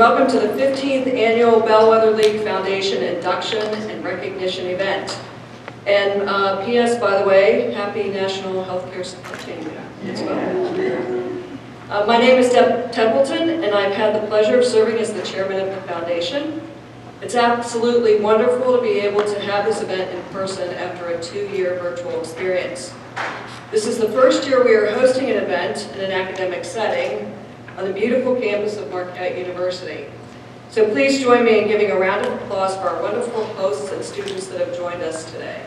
welcome to the 15th Annual Bellwether League Foundation Induction and Recognition Event. And P.S. by the way, happy National Healthcare Supply Chain Day as well. My name is Deb Templeton, and I've had the pleasure of serving as the chairman of the foundation. It's absolutely wonderful to be able to have this event in person after a 2-year virtual experience. This is the first year we are hosting an event in an academic setting on the beautiful campus of Marquette University. So please join me in giving a round of applause for our wonderful hosts and students that have joined us today.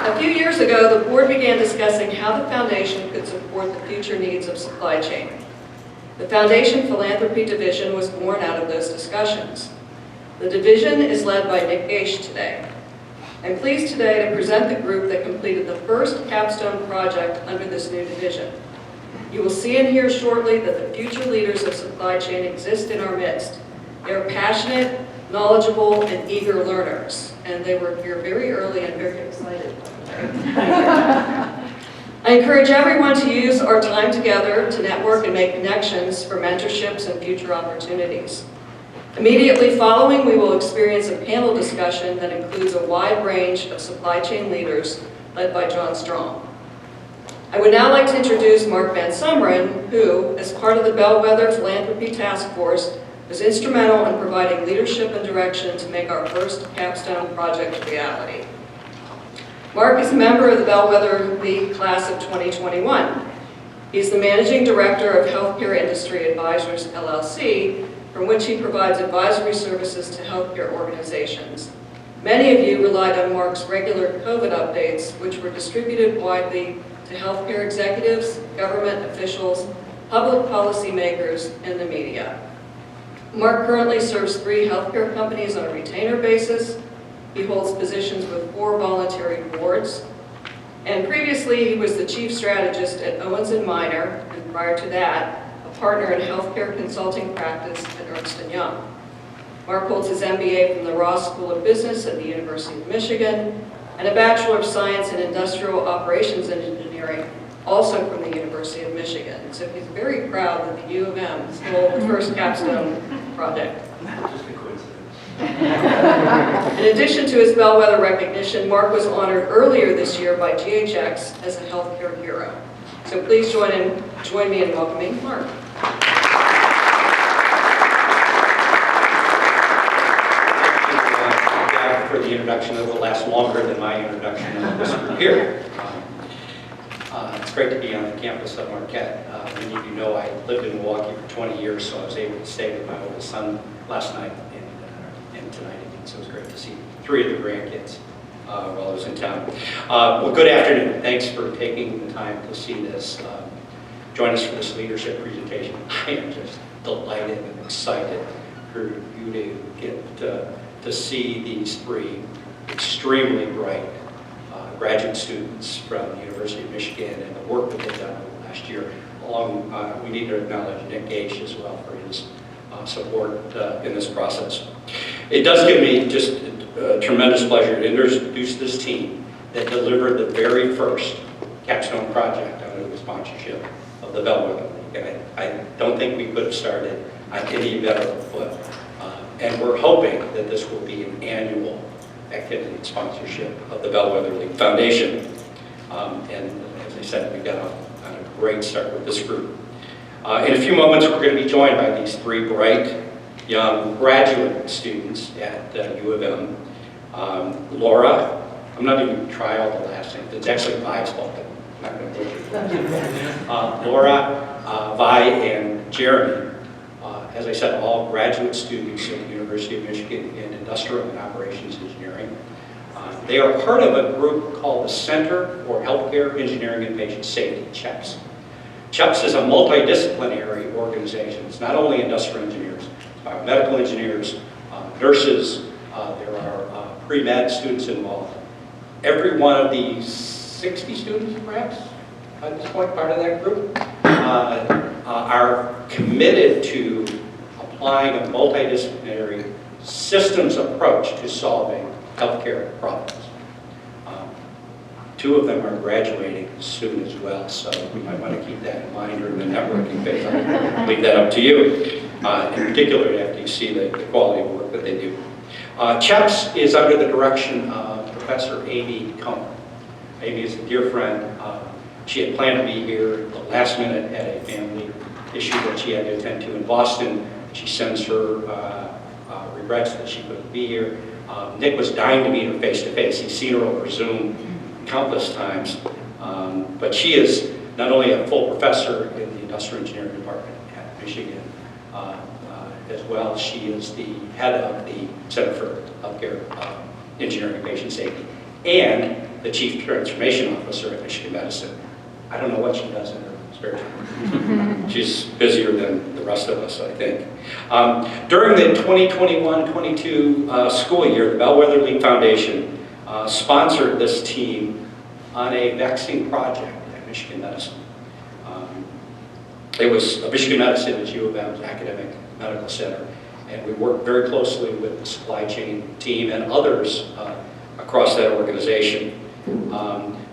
A few years ago, the board began discussing how the foundation could support the future needs of supply chain. The Foundation Philanthropy Division was born out of those discussions. The division is led by Nick Gaish today. I'm pleased today to present the group that completed the first capstone project under this new division. You will see and hear shortly that the future leaders of supply chain exist in our midst. They are passionate, knowledgeable, and eager learners, and they were here very early and very excited. I encourage everyone to use our time together to network and make connections for mentorships and future opportunities. Immediately following, we will experience a panel discussion that includes a wide range of supply chain leaders led by John Strong. I would now like to introduce Mark Van Sumeren, who, as part of the Bellwether Philanthropy Task Force, was instrumental in providing leadership and direction to make our first capstone project a reality. Mark is a member of the Bellwether League Class of 2021. He's the Managing Director of Healthcare Industry Advisors, LLC, from which he provides advisory services to healthcare organizations. Many of you relied on Mark's regular COVID updates, which were distributed widely to healthcare executives, government officials, public policy makers, and the media. Mark currently serves 3 healthcare companies on a retainer basis. He holds positions with 4 voluntary boards. And previously, he was the chief strategist at Owens & Minor, and prior to that, partner in healthcare consulting practice at Ernst & Young. Mark holds his MBA from the Ross School of Business at the University of Michigan and a Bachelor of Science in Industrial Operations Engineering, also from the University of Michigan. So he's very proud that the U of M stole the first capstone project. Just a coincidence. In addition to his Bellwether recognition, Mark was honored earlier this year by GHX as a healthcare hero. So please join me in welcoming Mark. For the introduction, it will last longer than my introduction of this group here. It's great to be on the campus of Marquette. Many of you know I lived in Milwaukee for 20 years, so I was able to stay with my oldest son last night and tonight again. So it was great to see 3 of the grandkids while I was in town. Well, good afternoon. Thanks for taking the time to see this. Join us for this leadership presentation. I am just delighted and excited for you to get to see these 3 extremely bright graduate students from the University of Michigan and the work that they've done over the last year. We need to acknowledge Nick Gaish as well for his support in this process. It does give me just a tremendous pleasure to introduce this team that delivered the very first capstone project under the sponsorship of the Bellwether League. And I don't think we could have started on any better foot. And we're hoping that this will be an annual activity and sponsorship of the Bellwether League Foundation. And as I said, we got on a great start with this group. In a few moments, we're going to be joined by these 3 bright, young graduate students at U of M. Laura, I'm not even going to try all the last names. It's actually Vi's fault. I'm not going to butcher it. Laura, Vi, and Jeremy. As I said, all graduate students at the University of Michigan in Industrial and Operations Engineering. They are part of a group called the Center for Healthcare Engineering and Patient Safety, CHEPS. CHEPS is a multidisciplinary organization. It's not only industrial engineers, biomedical engineers, nurses, there are pre-med students involved. Every one of these 60 students, perhaps, at this point, part of that group, are committed to applying a multidisciplinary systems approach to solving healthcare problems. 2 of them are graduating soon as well, so we might want to keep that in mind during the networking phase. I'll leave that up to you, in particular after you see the quality of work that they do. CHEPS is under the direction of Professor Amy Cohn. Amy is a dear friend. She had planned to be here at the last minute at a family issue that she had to attend to in Boston. She sends her regrets that she couldn't be here. Nick was dying to meet her face to face. He's seen her over Zoom countless times. But she is not only a full professor in the industrial engineering department at Michigan, as well, she is the head of the Center for Healthcare Engineering and Patient Safety and the Chief Transformation Officer at Michigan Medicine. I don't know what she does in her spare time. She's busier than the rest of us, I think. During the 2021-22 school year, the Bellwether League Foundation sponsored this team on a vaccine project at Michigan Medicine. It was Michigan Medicine is U of M's academic medical center, and we worked very closely with the supply chain team and others across that organization.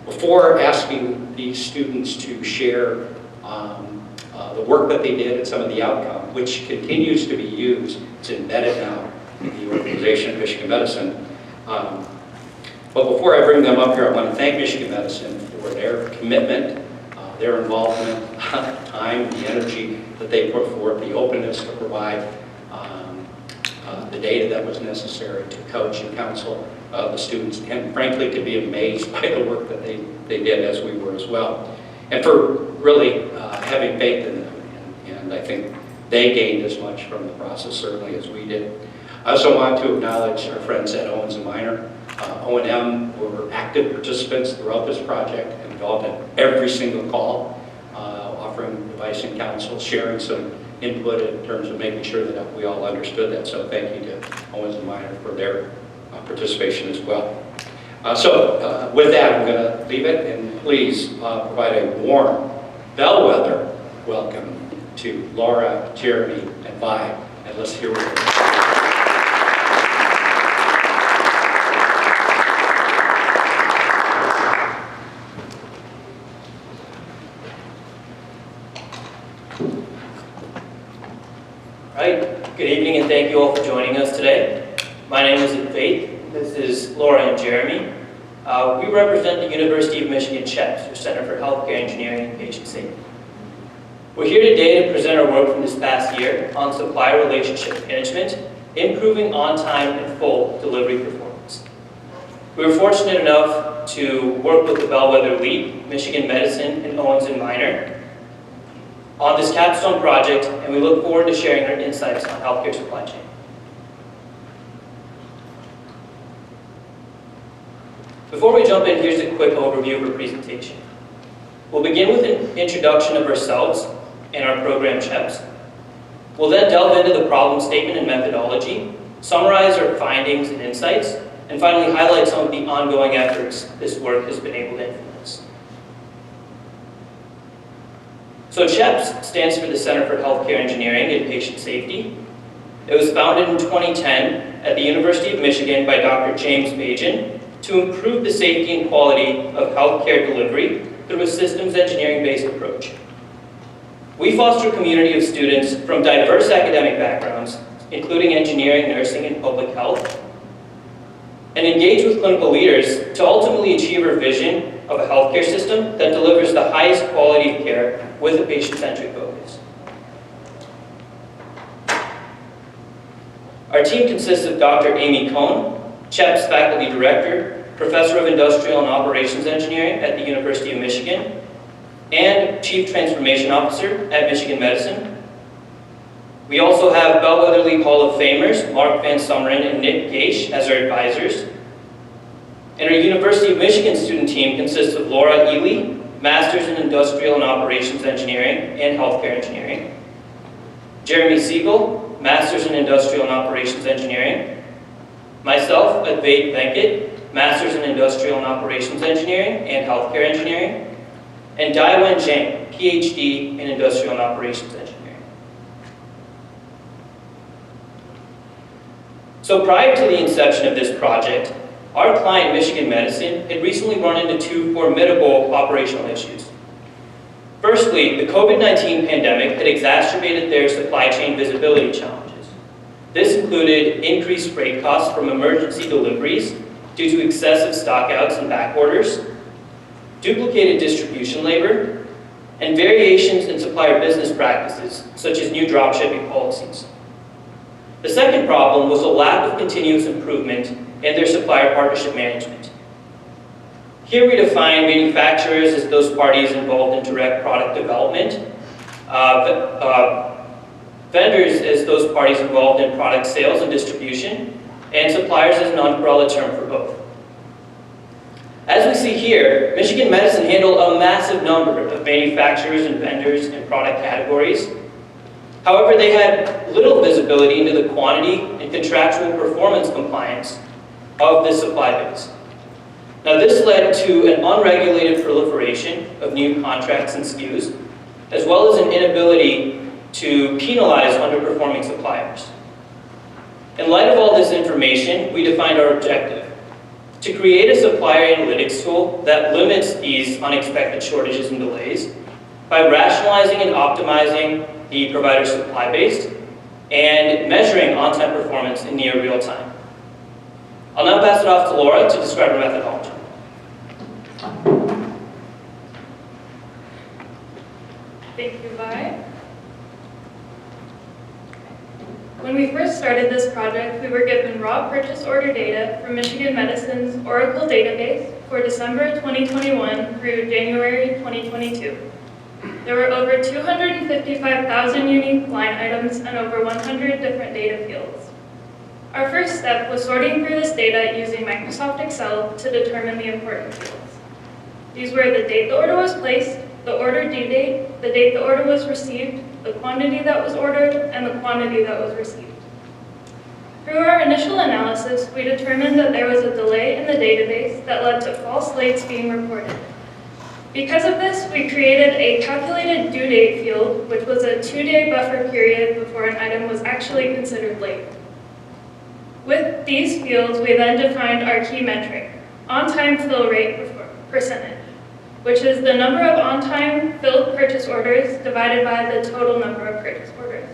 Before asking these students to share the work that they did and some of the outcome, which continues to be used, it's embedded now in the organization of Michigan Medicine. But before I bring them up here, I want to thank Michigan Medicine for their commitment, their involvement, time, the energy that they put forth, the openness to provide the data that was necessary to coach and counsel the students, and frankly to be amazed by the work that they did, as we were as well. And for really having faith in them, and I think they gained as much from the process certainly as we did. I also want to acknowledge our friends at Owens & Minor. O&M were active participants throughout this project and involved in every single call, offering advice and counsel, sharing some input in terms of making sure that we all understood that. So thank you to Owens & Minor for their participation as well. With that, I'm going to leave it, and please provide a warm Bellwether welcome to Laura, Jeremy, and Vi, and let's hear what they're Right. Good evening, and thank you all for joining us today. My name is Faith. This is Laura and Jeremy. We represent the University of Michigan CHEPS, or Center for Healthcare Engineering and Patient Safety. We're here today to present our work from this past year on supplier relationship management, improving on-time and full delivery performance. We were fortunate enough to work with the Bellwether League, Michigan Medicine, and Owens & Minor on this capstone project, and we look forward to sharing our insights on healthcare supply chain. Before we jump in, here's a quick overview of our presentation. We'll begin with an introduction of ourselves and our program CHEPS. We'll then delve into the problem statement and methodology, summarize our findings and insights, and finally highlight some of the ongoing efforts this work has been able to influence. So CHEPS stands for the Center for Healthcare Engineering and Patient Safety. It was founded in 2010 at the University of Michigan by Dr. James Bajan to improve the safety and quality of healthcare delivery through a systems engineering-based approach. We foster a community of students from diverse academic backgrounds, including engineering, nursing, and public health, and engage with clinical leaders to ultimately achieve our vision of a healthcare system that delivers the highest quality of care with a patient-centric focus. Our team consists of Dr. Amy Cohn, CHEPS Faculty Director, Professor of Industrial and Operations Engineering at the University of Michigan, and Chief Transformation Officer at Michigan Medicine. We also have Bellwether League Hall of Famers, Mark Van Summeren and Nick Gaish, as our advisors. And our University of Michigan student team consists of Laura Ely, Masters in Industrial and Operations Engineering and Healthcare Engineering, Jeremy Siegel, Masters in Industrial and Operations Engineering, myself, Advait Venkat, Masters in Industrial and Operations Engineering and Healthcare Engineering, and Daiwen Zhang, PhD in Industrial and Operations Engineering. So prior to the inception of this project, our client, Michigan Medicine, had recently run into two formidable operational issues. Firstly, the COVID-19 pandemic had exacerbated their supply chain visibility challenges. This included increased freight costs from emergency deliveries due to excessive stockouts and back orders, duplicated distribution labor, and variations in supplier business practices, such as new dropshipping policies. The second problem was a lack of continuous improvement in their supplier partnership management. Here we define manufacturers as those parties involved in direct product development, vendors as those parties involved in product sales and distribution, and suppliers as an umbrella term for both. As we see here, Michigan Medicine handled a massive number of manufacturers and vendors in product categories. However, they had little visibility into the quantity and contractual performance compliance of this supply base. Now, this led to an unregulated proliferation of new contracts and SKUs, as well as an inability to penalize underperforming suppliers. In light of all this information, we defined our objective: to create a supplier analytics tool that limits these unexpected shortages and delays by rationalizing and optimizing the provider supply base and measuring on-time performance in near real time. I'll now pass it off to Laura to describe her methodology. Thank you, Vi. When we first started this project, we were given raw purchase order data from Michigan Medicine's Oracle database for December 2021 through January 2022. There were over 255,000 unique line items and over 100 different data fields. Our first step was sorting through this data using Microsoft Excel to determine the important fields. These were the date the order was placed, the order due date, the date the order was received, the quantity that was ordered, and the quantity that was received. Through our initial analysis, we determined that there was a delay in the database that led to false dates being reported. Because of this, we created a calculated due date field, which was a 2-day buffer period before an item was actually considered late. With these fields, we then defined our key metric, on-time fill rate percentage, which is the number of on-time filled purchase orders divided by the total number of purchase orders.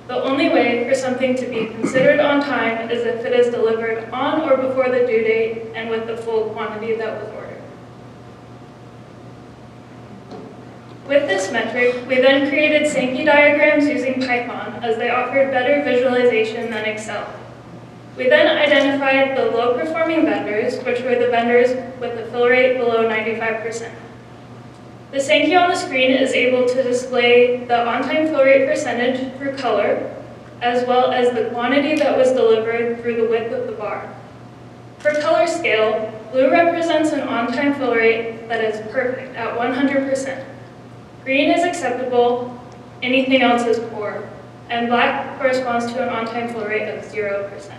The only way for something to be considered on time is if it is delivered on or before the due date and with the full quantity that was ordered. With this metric, we then created Sankey diagrams using Python, as they offered better visualization than Excel. We then identified the low-performing vendors, which were the vendors with a fill rate below 95%. The Sankey on the screen is able to display the on-time fill rate percentage through color, as well as the quantity that was delivered through the width of the bar. For color scale, blue represents an on-time fill rate that is perfect at 100%. Green is acceptable, anything else is poor, and black corresponds to an on-time fill rate of 0%.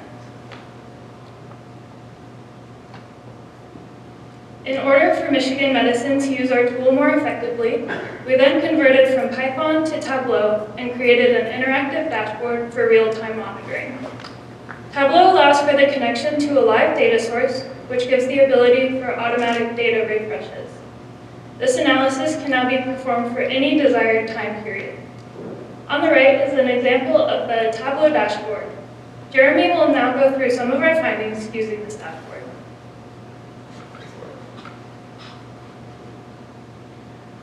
In order for Michigan Medicine to use our tool more effectively, we then converted from Python to Tableau and created an interactive dashboard for real-time monitoring. Tableau allows for the connection to a live data source, which gives the ability for automatic data refreshes. This analysis can now be performed for any desired time period. On the right is an example of the Tableau dashboard. Jeremy will now go through some of our findings using this dashboard.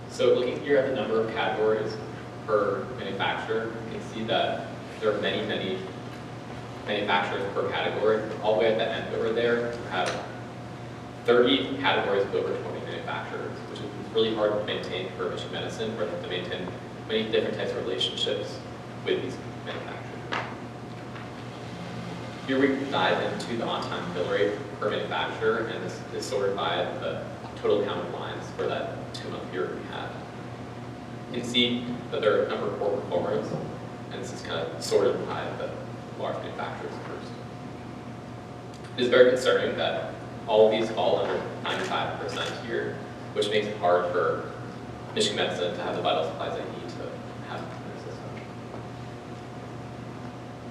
So looking here at the number of categories per manufacturer, you can see that there are many, many manufacturers per category. All the way at the end over there, you have 30 categories of over 20 manufacturers, which is really hard to maintain for Michigan Medicine, where they have to maintain many different types of relationships with these manufacturers. Here we dive into the on-time fill rate per manufacturer, and this is sorted by the total count of lines for that 2-month period we had. You can see that there are a number of poor performers, and this is kind of sorted by the large manufacturers first. It is very concerning that all of these fall under 95% here, which makes it hard for Michigan Medicine to have the vital supplies they need to have in the system.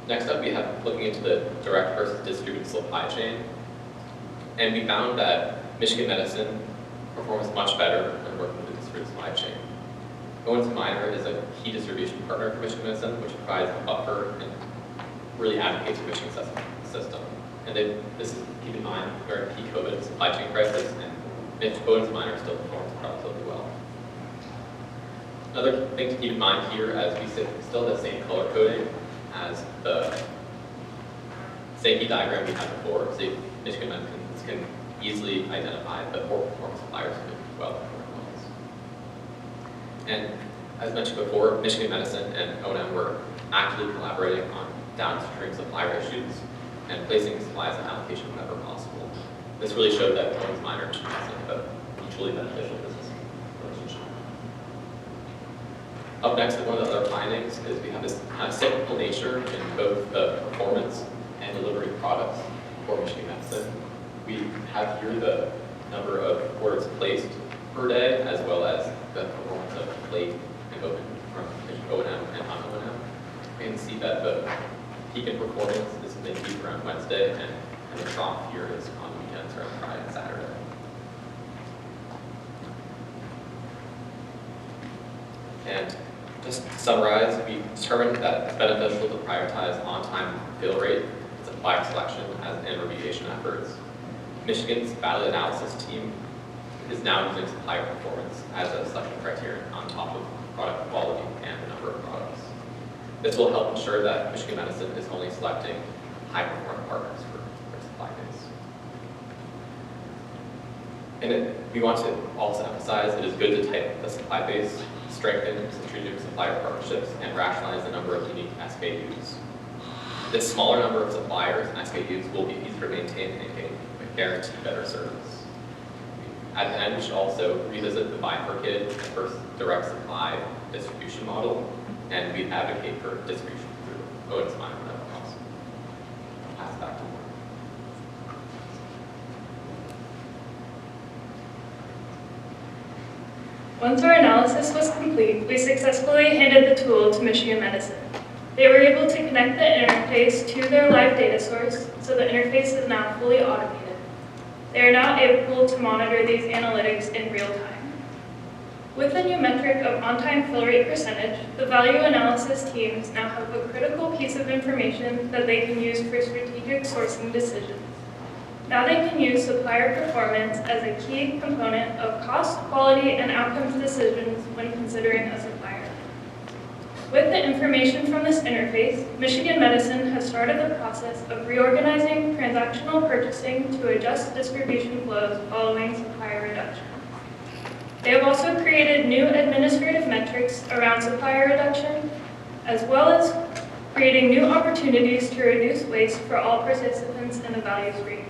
Next up, we have looking into the direct versus distributed supply chain. And we found that Michigan Medicine performs much better when working with the distributed supply chain. Owens & Minor is a key distribution partner for Michigan Medicine, which provides a buffer and really advocates for Michigan's system. And this is, keep in mind, we're in peak COVID supply chain crisis, and Owens & Minor still performs relatively well. Another thing to keep in mind here, as we still have the same color coding as the safety diagram we had before, so Michigan Medicine can easily identify the poor performance suppliers who do well at performance. And as mentioned before, Michigan Medicine and O&M were actively collaborating on downstream supplier issues and placing supplies on allocation whenever possible. This really showed that Owens & Minor and Michigan Medicine have a mutually beneficial business relationship. Up next, one of the other findings is we have this kind of cyclical nature in both the performance and delivery of products for Michigan Medicine. We have here the number of orders placed per day, as well as the performance of plate and open from O&M and non-O&M. We can see that the peak in performance is mid-peak around Wednesday, and the trough here is on weekends around Friday and Saturday. And just to summarize, we determined that it's beneficial to prioritize on-time fill rate, supply selection, and remediation efforts. Michigan's value analysis team is now using supplier performance as a selection criterion on top of product quality and the number of products. This will help ensure that Michigan Medicine is only selecting high-performing partners for their supply base. And we want to also emphasize it is good to tighten the supply base, strengthen strategic supplier partnerships, and rationalize the number of unique SKUs. This smaller number of suppliers and SKUs will be easier to maintain and can guarantee better service. At the end, we should also revisit the bifurcated versus direct supply distribution model, and we advocate for distribution through Owens & Minor whenever possible. Pass it back to Mark. Once our analysis was complete, we successfully handed the tool to Michigan Medicine. They were able to connect the interface to their live data source, so the interface is now fully automated. They are now able to monitor these analytics in real time. With the new metric of on-time fill rate percentage, the value analysis teams now have a critical piece of information that they can use for strategic sourcing decisions. Now they can use supplier performance as a key component of cost, quality, and outcomes decisions when considering a supplier. With the information from this interface, Michigan Medicine has started the process of reorganizing transactional purchasing to adjust distribution flows following supplier reduction. They have also created new administrative metrics around supplier reduction, as well as creating new opportunities to reduce waste for all participants in the value stream.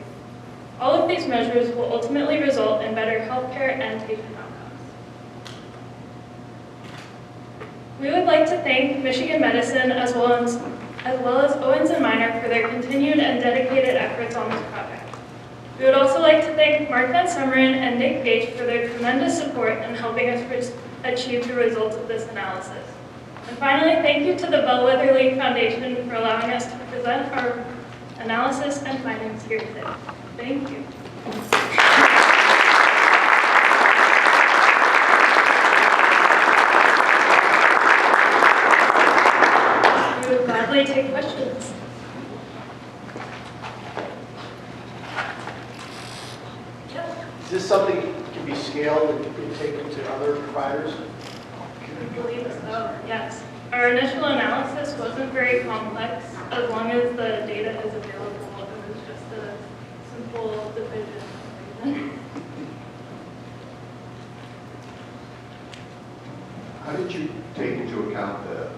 All of these measures will ultimately result in better healthcare and patient outcomes. We would like to thank Michigan Medicine as well as Owens & Minor for their continued and dedicated efforts on this project. We would also like to thank Mark Van Summeren and Nick Gage for their tremendous support in helping us achieve the results of this analysis. And finally, thank you to the Bellwether League Foundation for allowing us to present our analysis and findings here today. Thank you. We would gladly take questions. Is this something that can be scaled and can be taken to other providers? I believe so, yes. Our initial analysis wasn't very complex. As long as the data is available, it was just a simple division. How did you take into account the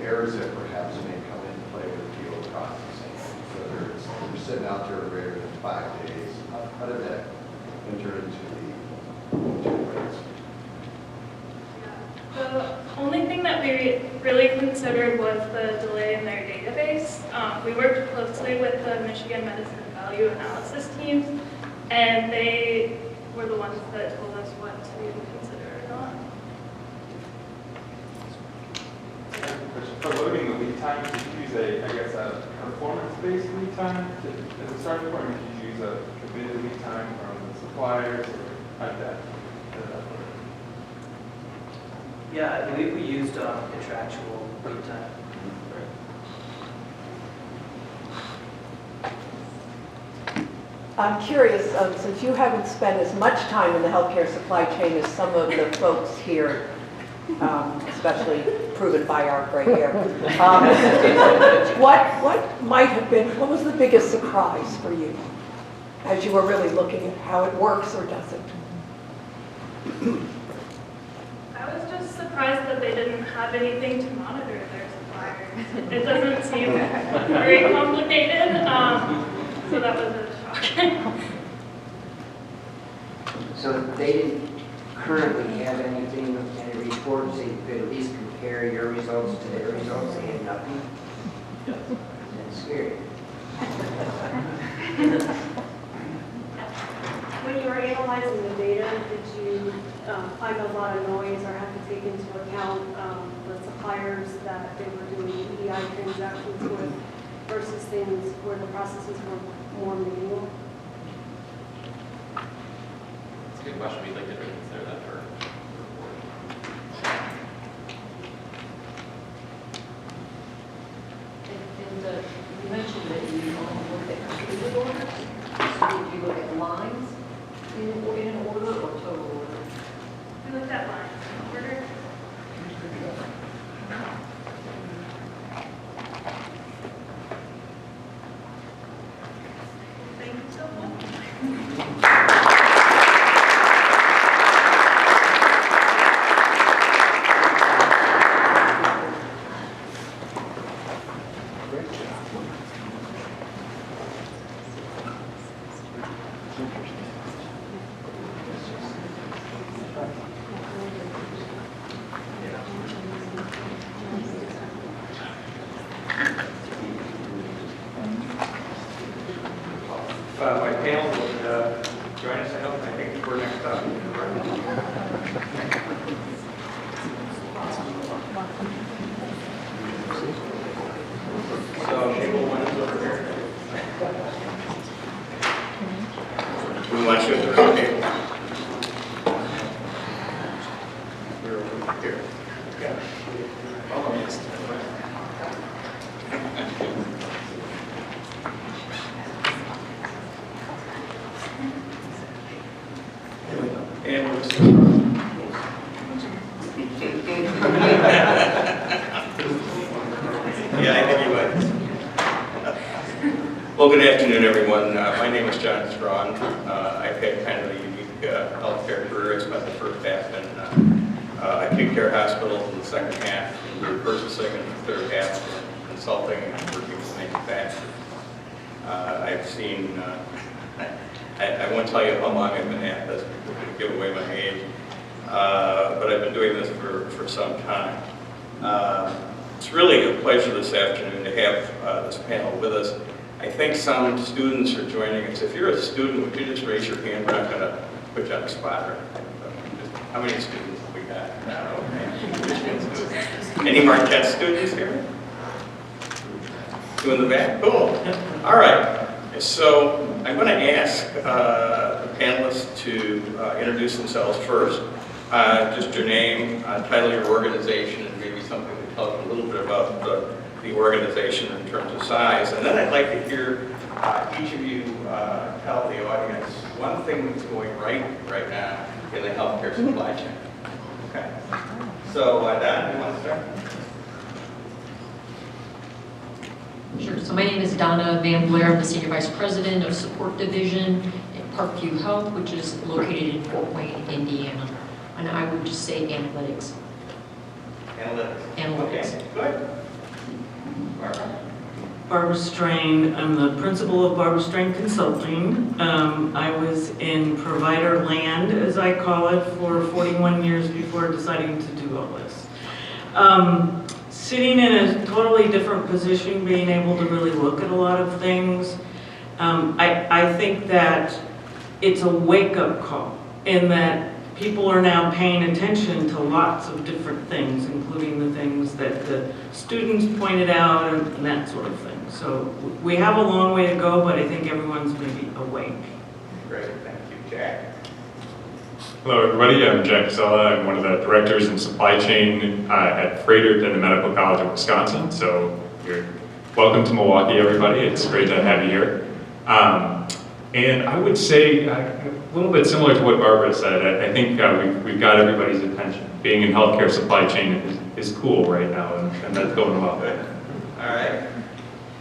errors that perhaps may come into play with field processing? Whether it's you're sitting out there greater than 5 days, how did that enter into the rates? The only thing that we really considered was the delay in their database. We worked closely with the Michigan Medicine Value Analysis teams, and they were the ones that told us what to consider or not. For loading the lead time, did you use a performance-based lead time as a starting point, or did you use a committed lead time from the suppliers or like that? Yeah, I believe we used contractual lead time. I'm curious, since you haven't spent as much time in the healthcare supply chain as some of the folks here, especially proven by our gray hair, what might have been, what was the biggest surprise for you as you were really looking at how it works or doesn't? I was just surprised that they didn't have anything to monitor their suppliers. It doesn't seem very complicated, so that was a shock. So they didn't currently have anything, any reports, they could at least compare your results to their results, they had nothing? That's scary. When you were analyzing the data, did you find a lot of noise or have to take into account the suppliers that they were doing EDI transactions with versus things where the processes were more manual? It's a good question. We'd like to reconsider that for report. And you mentioned that you looked at completed orders. So did you look at lines in an order or total order? We looked at lines in order. Thank you so much. My panel would join us, I think we're next up. So table one is over here. We want you at the round table. We're over here. Yeah. And we'll see. Yeah, I think you would. Well, good afternoon, everyone. My name is John Strawn. I've had kind of a unique healthcare career. I spent the first half in acute care hospitals, and the second half in purchasing, and the third half in consulting and working with manufacturers. I've seen. I won't tell you how long I've been at this because it would give away my age, but I've been doing this for some time. It's really a pleasure this afternoon to have this panel with us. I think some students are joining us. If you're a student, would you just raise your hand? We're not going to put you on the spot. How many students have we got? Okay. Any Marquette students here? Two in the back? Cool. All right. So I'm going to ask the panelists to introduce themselves first. Just your name, title of your organization, and maybe something to tell us a little bit about the organization in terms of size. And then I'd like to hear each of you tell the audience one thing that's going right now in the healthcare supply chain. Okay. So Don, you want to start? Sure. So my name is Donna Van Blair. I'm the Senior Vice President of Support Division at Parkview Health, which is located in Fort Wayne, Indiana. And I would just say analytics. Analytics. Okay, good. Barbara? Barbara Strain. I'm the principal of Barbara Strain Consulting. I was in provider land, as I call it, for 41 years before deciding to do all this. Sitting in a totally different position, being able to really look at a lot of things, I think that it's a wake-up call in that people are now paying attention to lots of different things, including the things that the students pointed out and that sort of thing. So we have a long way to go, but I think everyone's maybe awake. Great, thank you. Jack? Hello, everybody. I'm Jack Casella. I'm one of the directors in supply chain at Freighter in the Medical College of Wisconsin. So you're welcome to Milwaukee, everybody. It's great to have you here. And I would say a little bit similar to what Barbara said. I think we've got everybody's attention. Being in healthcare supply chain is cool right now, and that's going well. All right.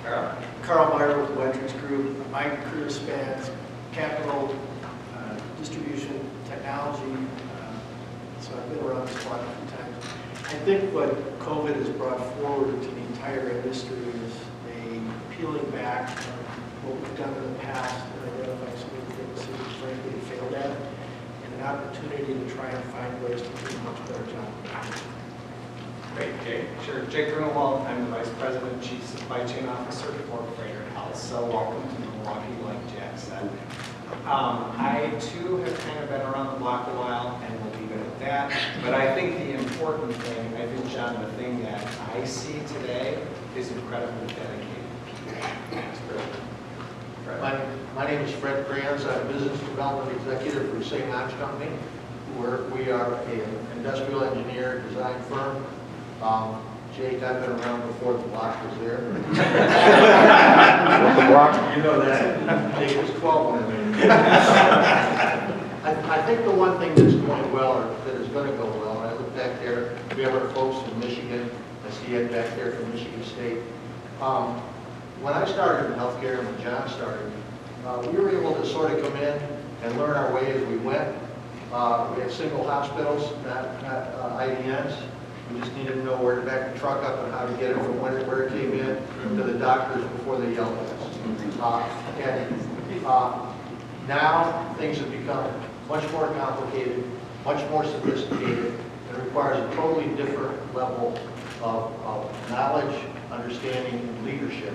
Carl? Carl Meyer with the Wendrich Group. My career spans capital, distribution, technology, so I've been around this block a few times. I think what COVID has brought forward to the entire industry is a peeling back on what we've done in the past and identifying some of the things that we frankly failed at, and an opportunity to try and find ways to do a much better job. Great, Jake. Sure, Jake Grunewald, I'm the Vice President, Chief Supply Chain Officer for Freighter Health. So welcome to Milwaukee, like Jack said. I too have kind of been around the block a while, and we'll leave it at that. But I think the important thing, I think, John, the thing that I see today is incredibly dedicated people. That's great. My name is Fred Kranz. I'm Business Development Executive for St. Ives Company. We are an industrial engineer design firm. Jake, I've been around before the block was there. You know that. Jake was 12 when I made it. I think the one thing that's going well, or that is going to go well, and I look back there, we have our folks from Michigan. I see Ed back there from Michigan State. When I started in healthcare and when John started, we were able to sort of come in and learn our way as we went. We had single hospitals, not IDNs. We just needed to know where to back the truck up and how to get it from where it came in to the doctors before they yelled at us. Now things have become much more complicated, much more sophisticated, and requires a totally different level of knowledge, understanding, and leadership.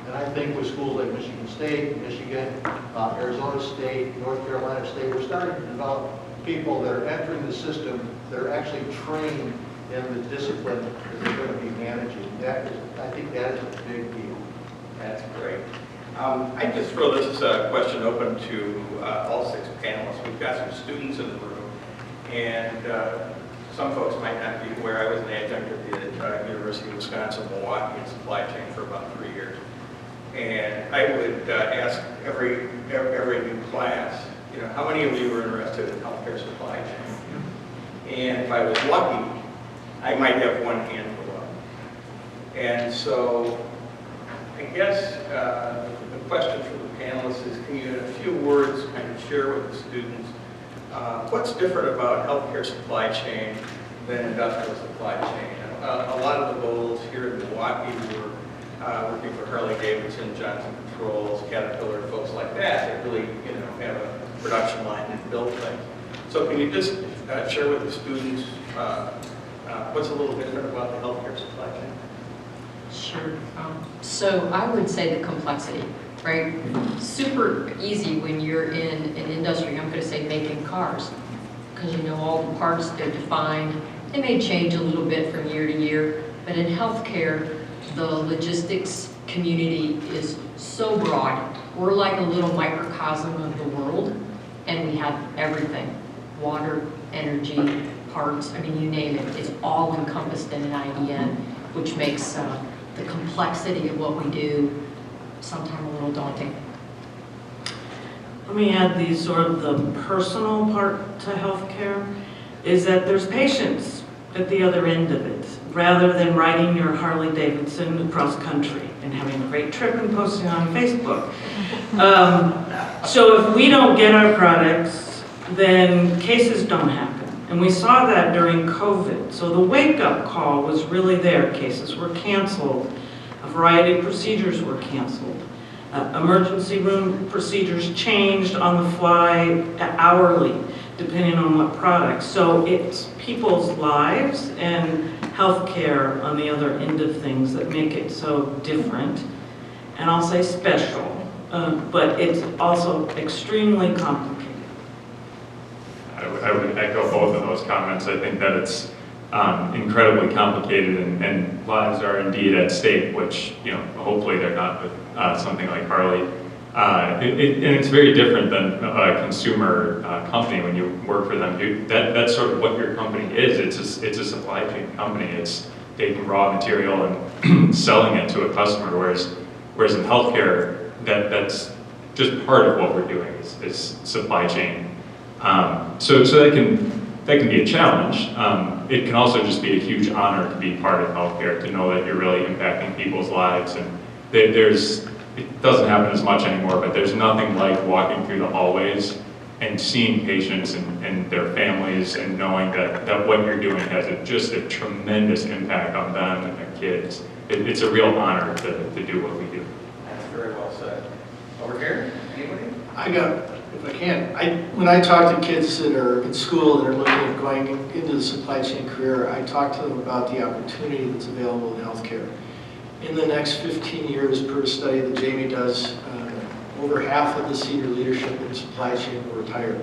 And I think with schools like Michigan State, Michigan, Arizona State, North Carolina State, we're starting to develop people that are entering the system that are actually trained in the discipline that they're going to be managing. I think that is a big deal. That's great. I just throw this question open to all 6 panelists. We've got some students in the room, and some folks might not be aware. I was an adjunct at the University of Wisconsin-Milwaukee in supply chain for about 3 years. And I would ask every new class, how many of you are interested in healthcare supply chain? And if I was lucky, I might have one handful of them. And so I guess the question for the panelists is, can you in a few words kind of share with the students what's different about healthcare supply chain than industrial supply chain? A lot of the goals here in Milwaukee were working for Harley Davidson, Johnson Controls, Caterpillar, folks like that really have a production line and build things. So can you just share with the students what's a little different about the healthcare supply chain? Sure. So I would say the complexity, right? Super easy when you're in an industry, I'm going to say making cars, because all the parts, they're defined. They may change a little bit from year to year, but in healthcare, the logistics community is so broad. We're like a little microcosm of the world, and we have everything. Water, energy, parts, you name it. It's all encompassed in an IDN, which makes the complexity of what we do sometimes a little daunting. Let me add the personal part to healthcare, is that there's patients at the other end of it, rather than riding your Harley Davidson across country and having a great trip and posting on Facebook. So if we don't get our products, then cases don't happen. And we saw that during COVID. So the wake-up call was really there. Cases were canceled. A variety of procedures were canceled. Emergency room procedures changed on the fly hourly, depending on what products. So it's people's lives and healthcare on the other end of things that make it so different. And I'll say special, but it's also extremely complicated. I would echo both of those comments. I think that it's incredibly complicated, and lives are indeed at stake, which, you know, hopefully they're not with something like Harley. And it's very different than a consumer company when you work for them. That's sort of what your company is. It's a supply chain company. It's taking raw material and selling it to a customer, whereas in healthcare, that's just part of what we're doing is supply chain. So that can be a challenge. It can also just be a huge honor to be part of healthcare, to know that you're really impacting people's lives. And it doesn't happen as much anymore, but there's nothing like walking through the hallways and seeing patients and their families and knowing that what you're doing has just a tremendous impact on them and their kids. It's a real honor to do what we do. That's very well said. Over here, anybody? If I can, when I talk to kids that are in school that are looking at going into the supply chain career, I talk to them about the opportunity that's available in healthcare. In the next 15 years, per study that Jamie does, over half of the senior leadership in supply chain will retire.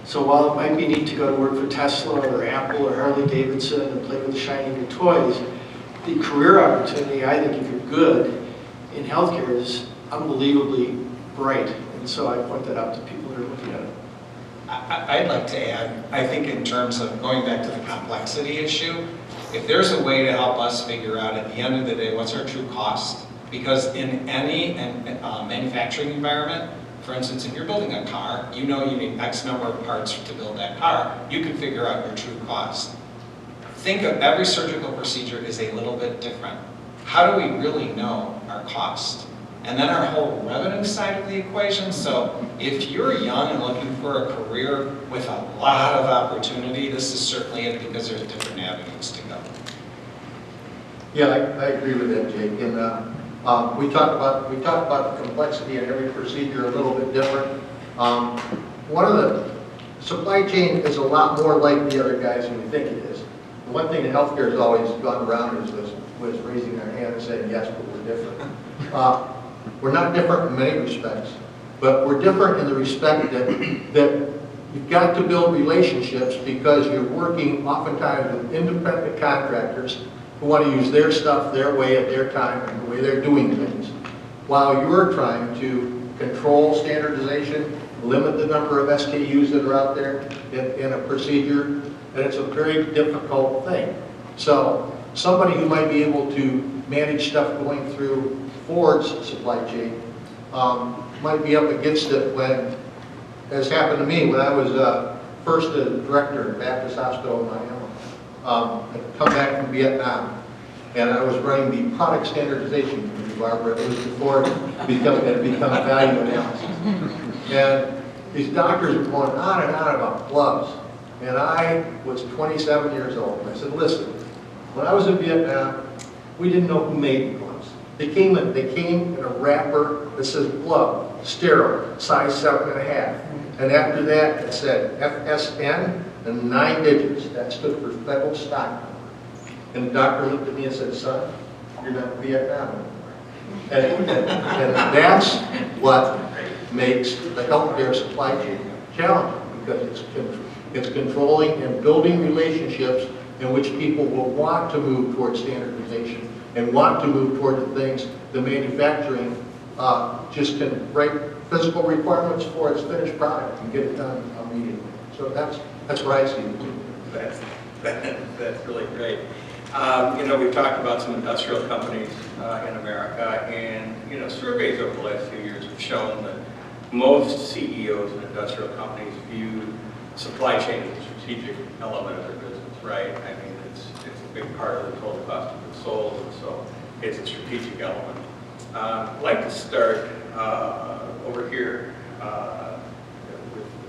So while it might be neat to go to work for Tesla or Apple or Harley Davidson and play with the shiny new toys, the career opportunity, I think, if you're good in healthcare, is unbelievably bright. And so I point that out to people that are looking at it. I'd like to add, I think in terms of going back to the complexity issue, if there's a way to help us figure out at the end of the day what's our true cost, because in any manufacturing environment, for instance, if you're building a car, you know you need X number of parts to build that car, you can figure out your true cost. Think of every surgical procedure is a little bit different. How do we really know our cost? And then our whole revenue side of the equation. So if you're young and looking for a career with a lot of opportunity, this is certainly it, because there's different avenues to go. Yeah, I agree with that, Jake. And we talked about the complexity in every procedure a little bit different. One of the supply chain is a lot more like the other guys than we think it is. The one thing that healthcare has always gone around was raising their hand and saying, yes, but we're different. We're not different in many respects, but we're different in the respect that you've got to build relationships, because you're working oftentimes with independent contractors who want to use their stuff their way at their time and the way they're doing things, while you're trying to control standardization, limit the number of SKUs that are out there in a procedure, and it's a very difficult thing. So somebody who might be able to manage stuff going through Ford's supply chain might be up against it when, as happened to me when I was first a director at Baptist Hospital in Miami. I'd come back from Vietnam, and I was running the product standardization committee, Barbara. It was before it had become value analysis. And these doctors were going on and on about gloves. And I was 27 years old. And I said, listen, when I was in Vietnam, we didn't know who made the gloves. They came in a wrapper that says glove, sterile, size 7.5. And after that, it said FSN and 9 digits. That stood for Federal Stock Number. And the doctor looked at me and said, son, you're not in Vietnam anymore. And that's what makes the healthcare supply chain challenging, because it's controlling and building relationships in which people will want to move towards standardization and want to move toward the things the manufacturing just can write physical requirements for its finished product and get it done immediately. So that's where I see it. That's really great. We've talked about some industrial companies in America, and surveys over the last few years have shown that most CEOs in industrial companies view supply chain as a strategic element of their business, right? I mean, it's a big part of the total cost of goods sold, and so it's a strategic element. I'd like to start over here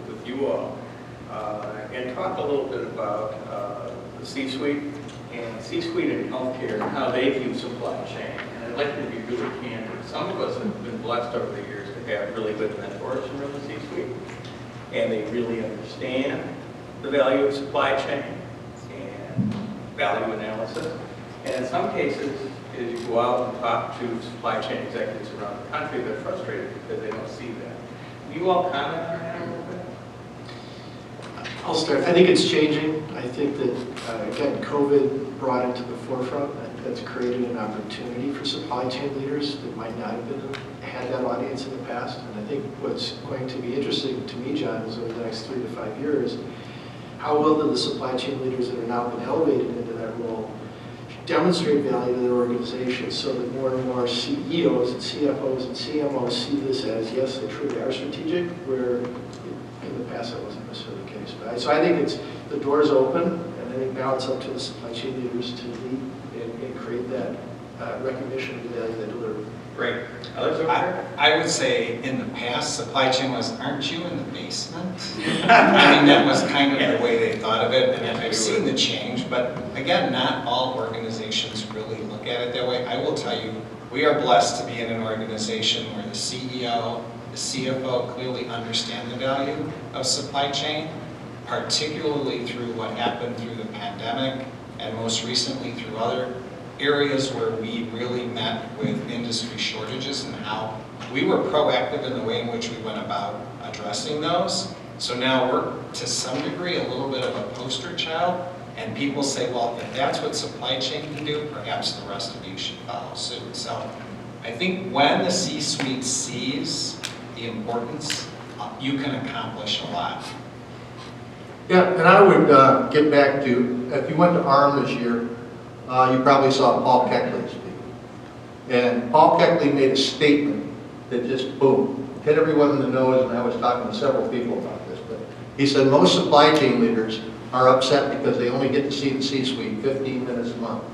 with you all and talk a little bit about the C-suite and C-suite in healthcare and how they view supply chain. And I'd like to be really candid. Some of us have been blessed over the years to have really good mentors in the C-suite, and they really understand the value of supply chain and value analysis. And in some cases, as you go out and talk to supply chain executives around the country, they're frustrated because they don't see that. Will you all comment on that a little bit? I'll start. I think it's changing. I think that, again, COVID brought into the forefront that's created an opportunity for supply chain leaders that might not have had that audience in the past. And I think what's going to be interesting to me, John, is over the next 3 to 5 years, how well do the supply chain leaders that are now been elevated into that role demonstrate value to their organization so that more and more CEOs and CFOs and CMOs see this as, yes, they truly are strategic, where in the past that wasn't necessarily the case. But so I think the door's open, and I think now it's up to the supply chain leaders to lead and create that recognition of the value they deliver. Great. Others over there? I would say in the past, supply chain was, aren't you in the basement? I mean, that was kind of the way they thought of it, and I've seen the change, but again, not all organizations really look at it that way. I will tell you, we are blessed to be in an organization where the CEO, the CFO clearly understand the value of supply chain, particularly through what happened through the pandemic, and most recently through other areas where we really met with industry shortages and how we were proactive in the way in which we went about addressing those. So now we're, to some degree, a little bit of a poster child, and people say, well, if that's what supply chain can do, perhaps the rest of you should follow suit. So I think when the C-suite sees the importance, you can accomplish a lot. Yeah, and I would get back to, if you went to ARM this year, you probably saw Paul Keckley speak. And Paul Keckley made a statement that just, boom, hit everyone in the nose, and I was talking to several people about this, but he said most supply chain leaders are upset because they only get to see the C-suite 15 minutes a month.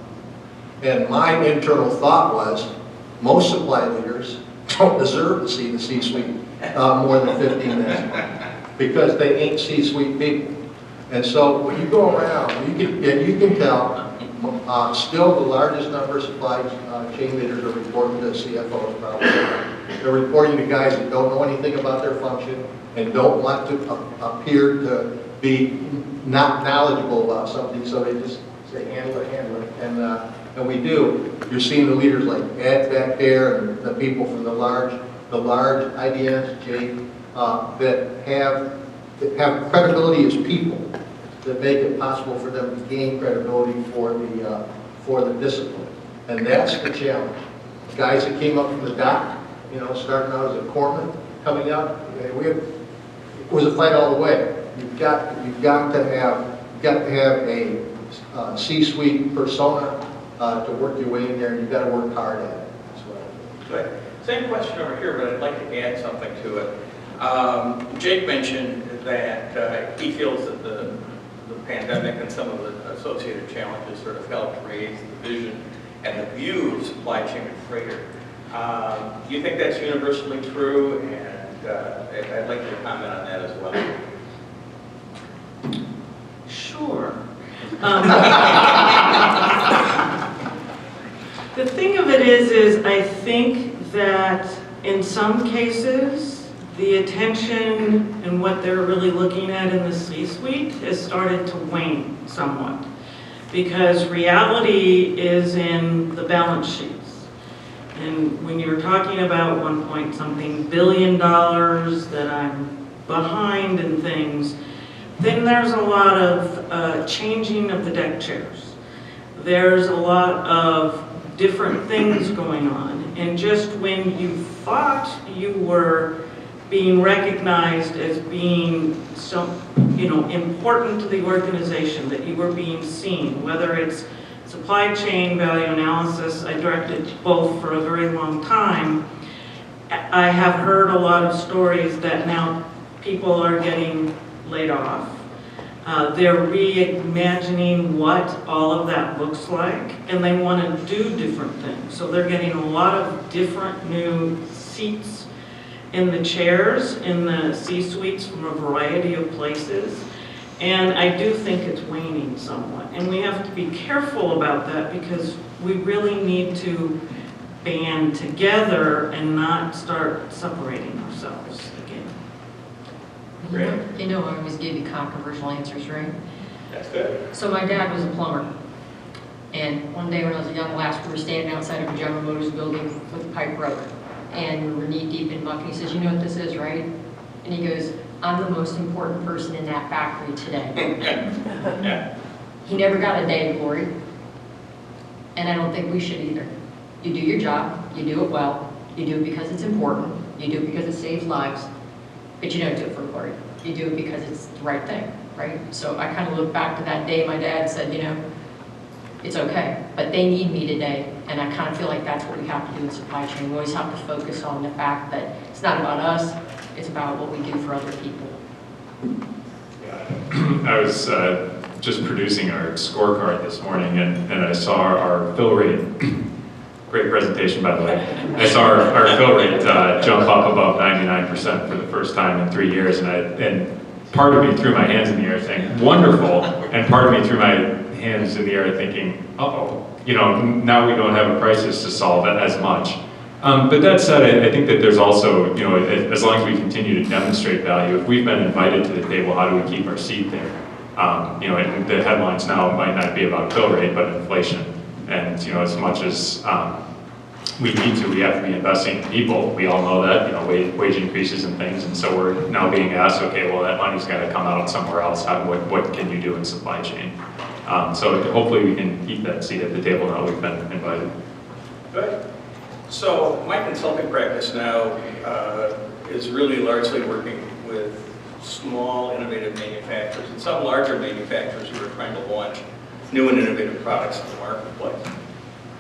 And my internal thought was, most supply leaders don't deserve to see the C-suite more than 15 minutes a month, because they ain't C-suite people. And so when you go around, you can tell, still the largest number of supply chain leaders are reporting to CFOs probably. They're reporting to guys that don't know anything about their function and don't want to appear to be not knowledgeable about something, so they just say handle it, and we do. You're seeing the leaders like Ed back there and the people from the large IDNs, Jake, that have credibility as people, that make it possible for them to gain credibility for the discipline. And that's the challenge. Guys that came up from the dock, starting out as a corpsman, coming up, it was a fight all the way. You've got to have a C-suite persona to work your way in there, and you've got to work hard at it. That's what I think. Good. Same question over here, but I'd like to add something to it. Jake mentioned that he feels that the pandemic and some of the associated challenges sort of helped raise the vision and the view of supply chain and freighter. Do you think that's universally true? And I'd like you to comment on that as well. Sure. The thing of it is I think that in some cases, the attention and what they're really looking at in the C-suite has started to wane somewhat, because reality is in the balance sheets. And when you're talking about 1-something billion that I'm behind in things, then there's a lot of changing of the deck chairs. There's a lot of different things going on. And just when you thought you were being recognized as being important to the organization, that you were being seen, whether it's supply chain value analysis, I directed both for a very long time. I have heard a lot of stories that now people are getting laid off. They're reimagining what all of that looks like, and they want to do different things. So they're getting a lot of different new seats in the chairs, in the C-suites from a variety of places. And I do think it's waning somewhat. And we have to be careful about that, because we really need to band together and not start separating ourselves again. You know, I always give you controversial answers, right? That's good. So my dad was a plumber. And one day when I was a young lass, we were standing outside of a General Motors building with a pipe rope. And we were knee deep in muck. And he says, you know what this is, right? And he goes, I'm the most important person in that factory today. Yeah. He never got a day of glory, and I don't think we should either. You do your job, you do it well, you do it because it's important, you do it because it saves lives, but you don't do it for glory. You do it because it's the right thing, right? So I kind of look back to that day my dad said, you know, it's okay, but they need me today, and I kind of feel like that's what we have to do in supply chain. We always have to focus on the fact that it's not about us, it's about what we do for other people. I was just producing our scorecard this morning, and I saw our fill rate. Great presentation, by the way. I saw our fill rate jump up above 99% for the first time in 3 years, and part of me threw my hands in the air saying, wonderful, and part of me threw my hands in the air thinking, uh-oh, you know, now we don't have a crisis to solve as much. But that said, I think that there's also, you know, as long as we continue to demonstrate value, if we've been invited to the table, how do we keep our seat there? You know, and the headlines now might not be about fill rate, but inflation. And, you know, as much as we have to be investing in people. We all know that, you know, wage increases and things. And so we're now being asked, okay, well, that money's got to come out somewhere else. What can you do in supply chain? So hopefully we can keep that seat at the table now we've been invited. Good. So my consulting practice now is really largely working with small, innovative manufacturers and some larger manufacturers who are trying to launch new and innovative products in the marketplace.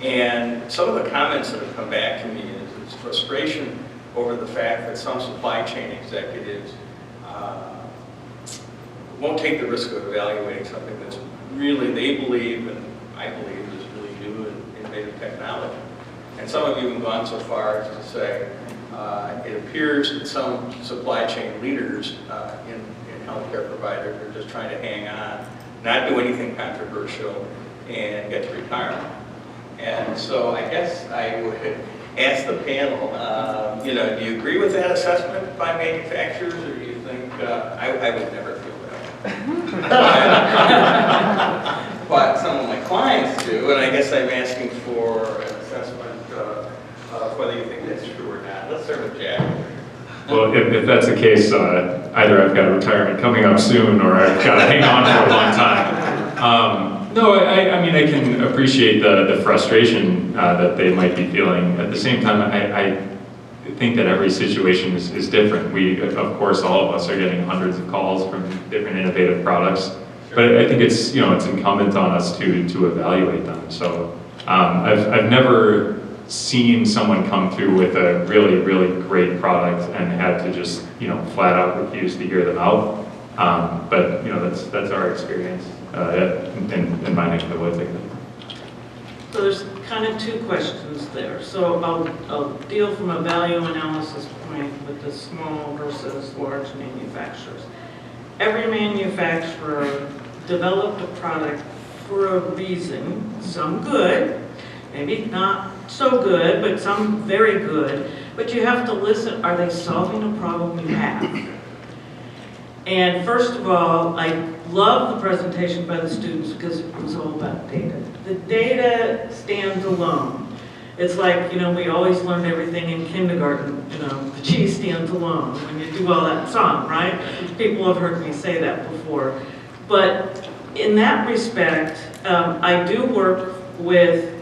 And some of the comments that have come back to me is frustration over the fact that some supply chain executives won't take the risk of evaluating something that's really, they believe, and I believe, is really new and innovative technology. And some have even gone so far as to say, it appears that some supply chain leaders in healthcare providers are just trying to hang on, not do anything controversial, and get to retirement. And so I guess I would ask the panel, you know, do you agree with that assessment by manufacturers, or do you think, I would never feel that way. But some of my clients do, and I guess I'm asking for an assessment of whether you think that's true or not. Let's start with Jack. Well, if that's the case, either I've got retirement coming up soon, or I've got to hang on for a long time. No, I mean, I can appreciate the frustration that they might be feeling. At the same time, I think that every situation is different. We, of course, all of us are getting hundreds of calls from different innovative products, but I think it's, you know, it's incumbent on us to evaluate them. So I've never seen someone come through with a really, really great product and had to just, you know, flat out refuse to hear them out. But, you know, that's our experience in my neck of the woods, I think. So there's kind of two questions there. So I'll deal from a value analysis point with the small versus large manufacturers. Every manufacturer developed a product for a reason, some good, maybe not so good, but some very good. But you have to listen, are they solving a problem you have? And first of all, I love the presentation by the students because it was all about data. The data stands alone. It's like, you know, we always learned everything in kindergarten, you know, the cheese stands alone when you do all that song, right? People have heard me say that before. But in that respect, I do work with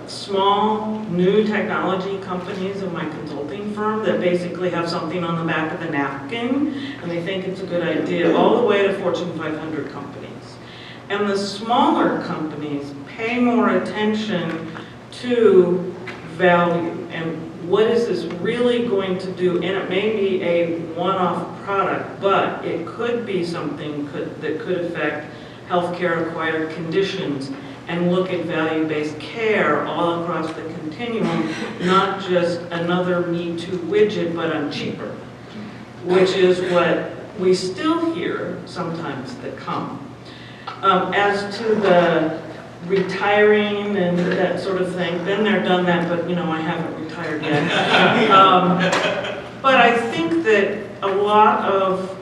small, new technology companies in my consulting firm that basically have something on the back of the napkin and they think it's a good idea, all the way to Fortune 500 companies. And the smaller companies pay more attention to value and what is this really going to do. And it may be a one-off product, but it could be something that could affect healthcare acquired conditions, and look at value-based care all across the continuum, not just another Me Too widget, but I'm cheaper, which is what we still hear sometimes that come. As to the retiring and that sort of thing, been there, done that, but you know, I haven't retired yet. But I think that a lot of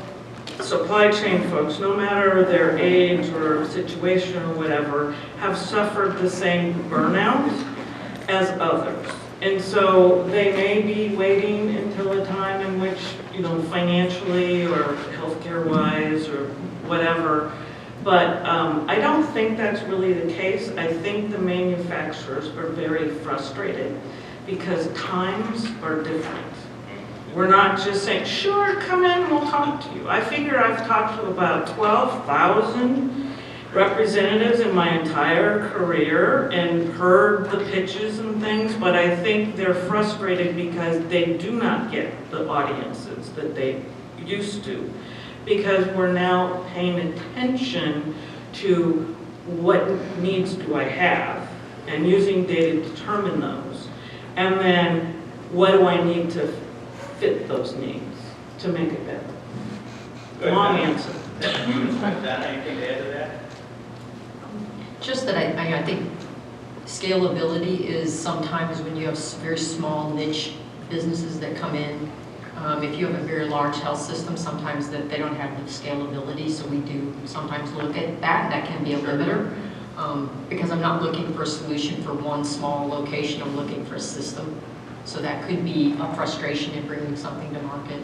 supply chain folks, no matter their age or situation or whatever, have suffered the same burnout as others. And so they may be waiting until a time in which, you know, financially or healthcare-wise or whatever. But I don't think that's really the case. I think the manufacturers are very frustrated because times are different. We're not just saying, sure, come in, we'll talk to you. I figure I've talked to about 12,000 representatives in my entire career and heard the pitches and things, but I think they're frustrated because they do not get the audiences that they used to, because we're now paying attention to what needs do I have and using data to determine those, and then what do I need to fit those needs to make it better. Good. Long answer. Donna, anything to add to that? Just that I think scalability is sometimes when you have very small niche businesses that come in. If you have a very large health system, sometimes that they don't have the scalability, so we do sometimes look at that. That can be a limiter, because I'm not looking for a solution for one small location. I'm looking for a system. So that could be a frustration in bringing something to market.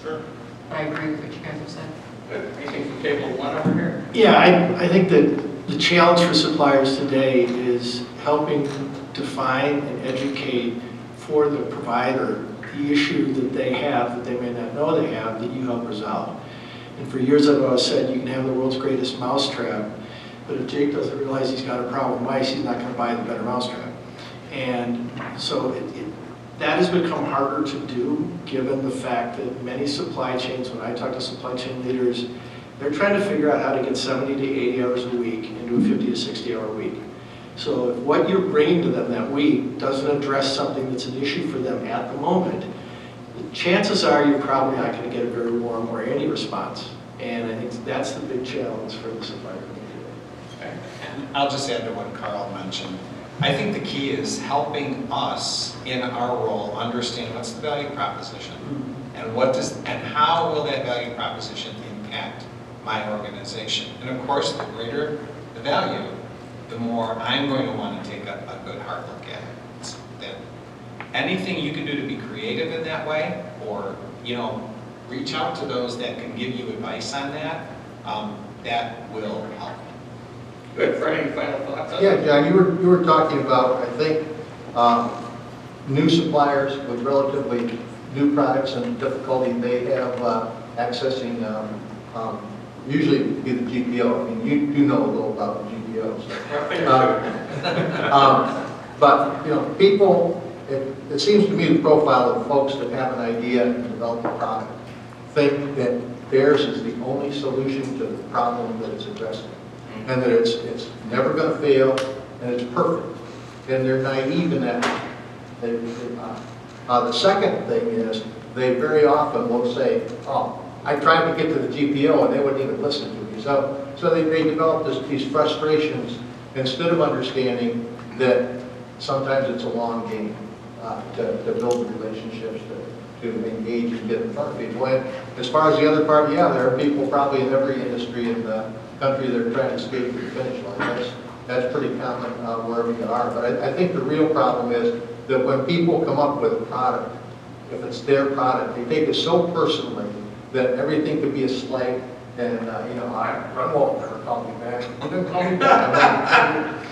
Sure. But I agree with what you guys have said. Good. Anything from table one over here? Yeah, I think that the challenge for suppliers today is helping define and educate for the provider the issue that they have that they may not know they have that you help resolve. And for years I've always said you can have the world's greatest mousetrap, but if Jake doesn't realize he's got a problem with mice, he's not going to buy the better mousetrap. And so that has become harder to do given the fact that many supply chains, when I talk to supply chain leaders, they're trying to figure out how to get 70 to 80 hours a week into a 50 to 60 hour week. So if what you're bringing to them that week doesn't address something that's an issue for them at the moment, the chances are you're probably not going to get a very warm or any response. And I think that's the big challenge for the supplier community. Okay. And I'll just add to what Carl mentioned. I think the key is helping us in our role understand what's the value proposition and how will that value proposition impact my organization. And of course, the greater the value, the more I'm going to want to take a good hard look at it. So that anything you can do to be creative in that way, or reach out to those that can give you advice on that, that will help. Good. Fred, any final thoughts? Yeah, John, you were talking about, I think, new suppliers with relatively new products and difficulty they have accessing, usually be the GPO. I mean, you do know a little about the GPO. So. But people, it seems to me the profile of folks that have an idea and develop a product think that theirs is the only solution to the problem that it's addressing. And that it's never going to fail, and it's perfect. And they're naive in that. The second thing is, they very often will say, oh, I tried to get to the GPO and they wouldn't even listen to me. So they develop these frustrations instead of understanding that sometimes it's a long game to build the relationships, to engage and get in front of people. And as far as the other part, yeah, there are people probably in every industry in the country that are trying to skate to the finish line. That's pretty common wherever you are. But I think the real problem is that when people come up with a product, if it's their product, they take it so personally that everything could be a slight. And Ron Walton never called me back. He didn't call me back.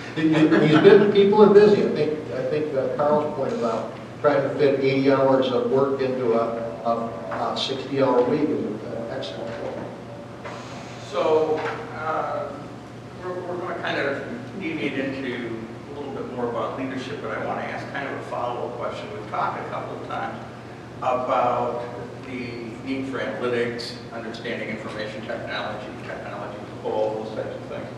People are busy. I think Carl's point about trying to fit 80 hours of work into a 60-hour week is an excellent point. So we're going to kind of deviate into a little bit more about leadership, but I want to ask kind of a follow-up question. We've talked a couple of times about the need for analytics, understanding information technology as a whole, those types of things.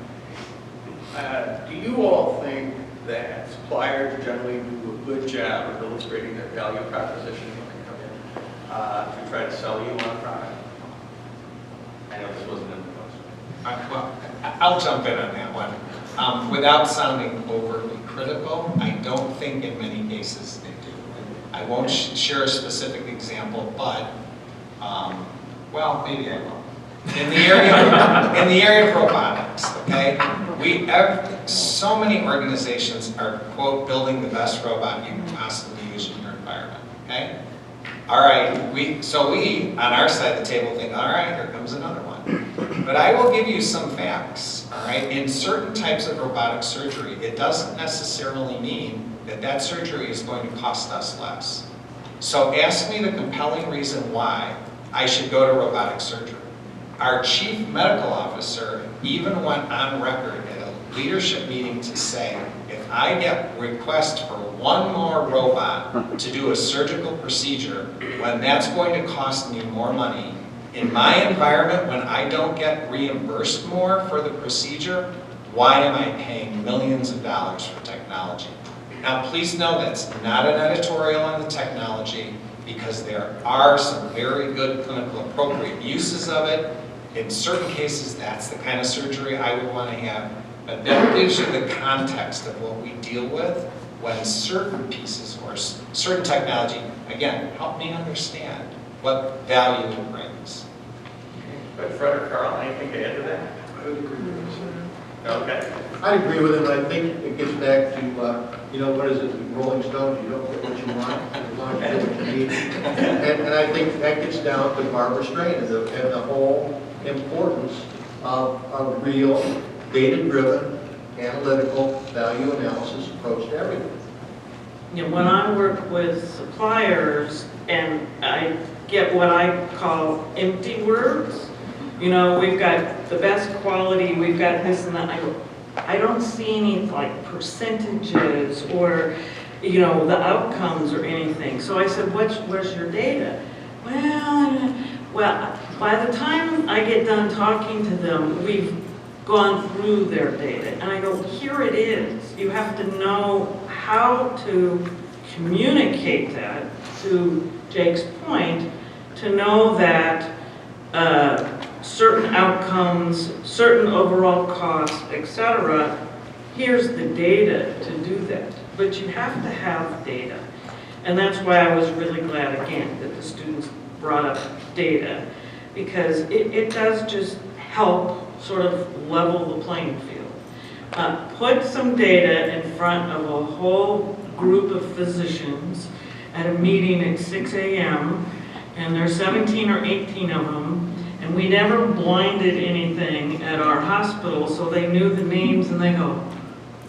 Do you all think that suppliers generally do a good job of illustrating their value proposition when they come in to try to sell you on a product? I know this wasn't in the question. Well, I'll jump in on that one. Without sounding overly critical, I don't think in many cases they do. I won't share a specific example, but, well, maybe I will. in the area of robotics, okay? We have, so many organizations are, quote, building the best robot you can possibly use in your environment, okay? All right, we, on our side of the table, think, all right, here comes another one. But I will give you some facts, all right? In certain types of robotic surgery, it doesn't necessarily mean that that surgery is going to cost us less. So ask me the compelling reason why I should go to robotic surgery. Our chief medical officer even went on record at a leadership meeting to say, if I get request for one more robot to do a surgical procedure, when that's going to cost me more money, in my environment, when I don't get reimbursed more for the procedure, why am I paying millions of dollars for technology? Now, please know that's not an editorial on the technology, because there are some very good clinical appropriate uses of it. In certain cases, that's the kind of surgery I would want to have. But that gives you the context of what we deal with when certain pieces or certain technology, again, help me understand what value it brings. But Fred or Carl, anything to add to that? I would agree with him. Okay. I agree with him. I think it gets back to, what is it, Rolling Stones, you don't get what you want, as long as you get what you need. And I think that gets down to Barbara Strain and the whole importance of a real, data-driven, analytical, value analysis approach to everything. You know, when I work with suppliers and I get what I call empty words, you know, we've got the best quality, we've got this and that. I don't see any like percentages or, you know, the outcomes or anything. So I said, where's your data? Well, by the time I get done talking to them, we've gone through their data. And I go, here it is. You have to know how to communicate that, to Jake's point, to know that certain outcomes, certain overall costs, etc. Here's the data to do that. But you have to have data. And that's why I was really glad, again, that the students brought up data, because it does just help sort of level the playing field. Put some data in front of a whole group of physicians at a meeting at 6 a.m., and there's 17 or 18 of them, and we never blinded anything at our hospital, so they knew the names, and they go,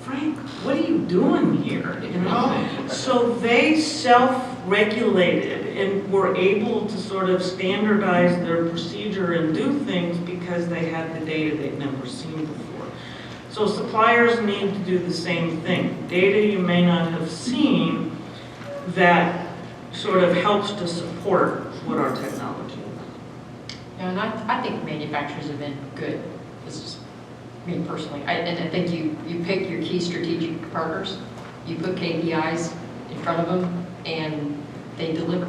Frank, what are you doing here? You know? So they self-regulated and were able to sort of standardize their procedure and do things because they had the data they'd never seen before. So suppliers need to do the same thing. Data you may not have seen that sort of helps to support what our technology is. Yeah, and I think manufacturers have been good. This is me personally. And I think you pick your key strategic partners, you put KPIs in front of them, and they deliver.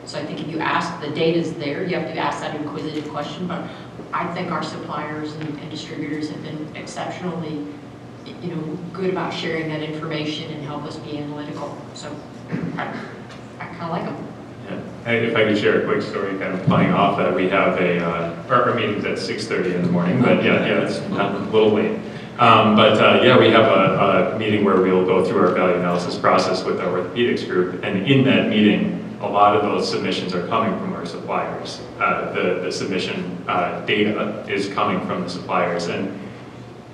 So I think if you ask, the data's there, you have to ask that inquisitive question, but I think our suppliers and distributors have been exceptionally, good about sharing that information and help us be analytical. So I kind of like them. Yeah. If I could share a quick story kind of playing off that, we have our meeting's at 6:30 in the morning, but yeah, it's a little late. We have a meeting where we'll go through our value analysis process with our orthopedics group, and in that meeting, a lot of those submissions are coming from our suppliers. The submission data is coming from the suppliers, and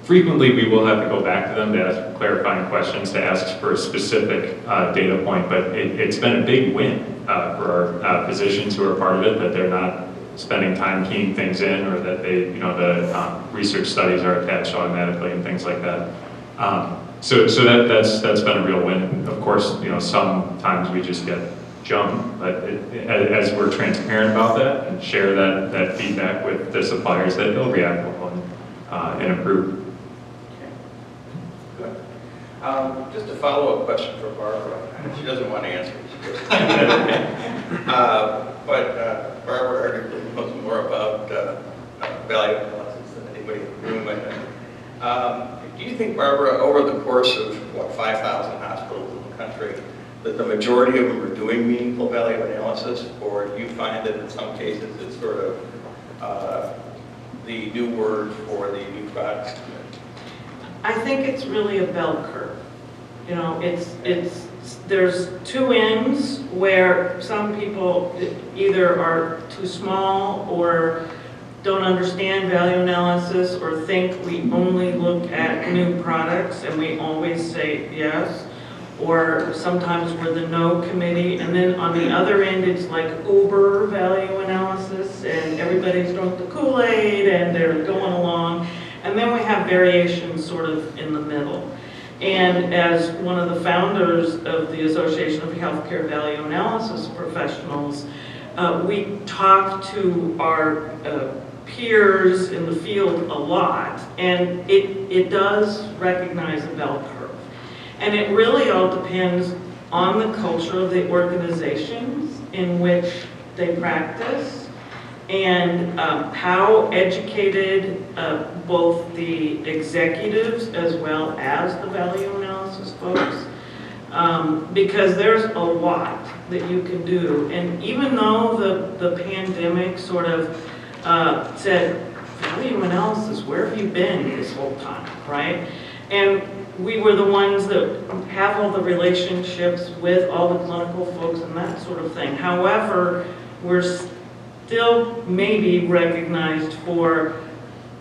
frequently we will have to go back to them to ask clarifying questions, to ask for a specific data point, but it's been a big win for our physicians who are part of it, that they're not spending time keying things in, or that the research studies are attached automatically and things like that. So that's been a real win. And of course, sometimes we just get jump, but as we're transparent about that and share that feedback with the suppliers, that they'll react well and improve. Good. Just a follow-up question for Barbara. She doesn't want to answer this but Barbara arguably knows more about value analysis than anybody in the room. Do you think, Barbara, over the course of 5,000 hospitals in the country, that the majority of them are doing meaningful value analysis, or do you find that in some cases it's sort of the new word for the new products? I think it's really a bell curve. You know, there's two ends where some people either are too small or don't understand value analysis or think we only look at new products and we always say yes, or sometimes we're the no committee, and then on the other end it's like uber value analysis and everybody's drunk the Kool-Aid and they're going along, and then we have variations sort of in the middle. And as one of the founders of the Association of Healthcare Value Analysis Professionals, we talk to our peers in the field a lot, and it does recognize a bell curve. And it really all depends on the culture of the organizations in which they practice and how educated both the executives as well as the value analysis folks, because there's a lot that you can do. And even though the pandemic sort of said, value analysis, where have you been this whole time, right? And we were the ones that have all the relationships with all the clinical folks and that sort of thing. However, we're still maybe recognized for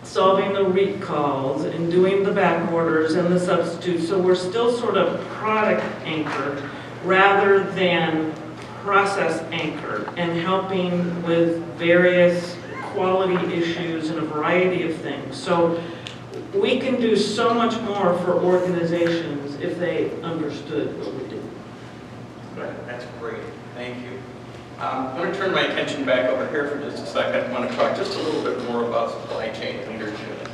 solving the recalls and doing the back orders and the substitutes. So we're still sort of product anchored rather than process anchored and helping with various quality issues and a variety of things. So we can do so much more for organizations if they understood what we do. That's great. Thank you. I'm going to turn my attention back over here for just a second. I want to talk just a little bit more about supply chain leadership.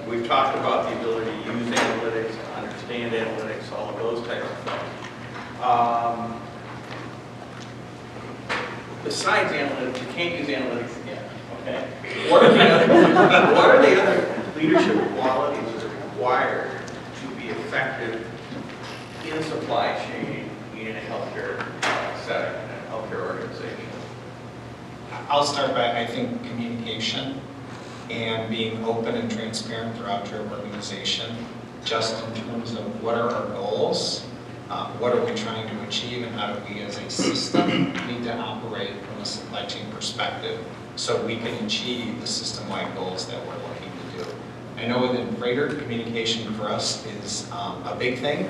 We've talked about the ability to use analytics, to understand analytics, all of those types of things. Besides analytics, you can't use analytics again. Okay. What are the other leadership qualities that are required to be effective in supply chain in a healthcare setting, in a healthcare organization? I'll start by, I think, communication and being open and transparent throughout your organization, just in terms of what are our goals, what are we trying to achieve, and how do we as a system need to operate from a supply chain perspective so we can achieve the system-wide goals that we're looking to do. I know within Freighter, communication for us is a big thing.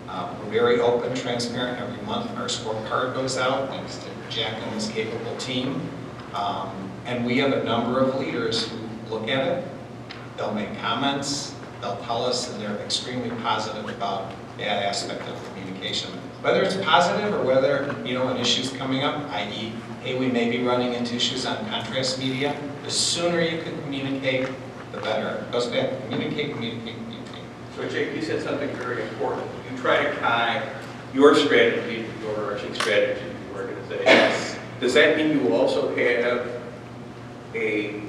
We're very open, transparent. Every month our scorecard goes out, thanks to Jack and his capable team. And we have a number of leaders who look at it, they'll make comments, they'll tell us, and they're extremely positive about that aspect of communication. Whether it's positive or whether, an issue's coming up, i.e., hey, we may be running into issues on contrast media, the sooner you can communicate, the better. It goes back to communicate. So Jake, you said something very important. You try to tie your strategy to your overarching strategy of the organization. Yes. Does that mean you also have a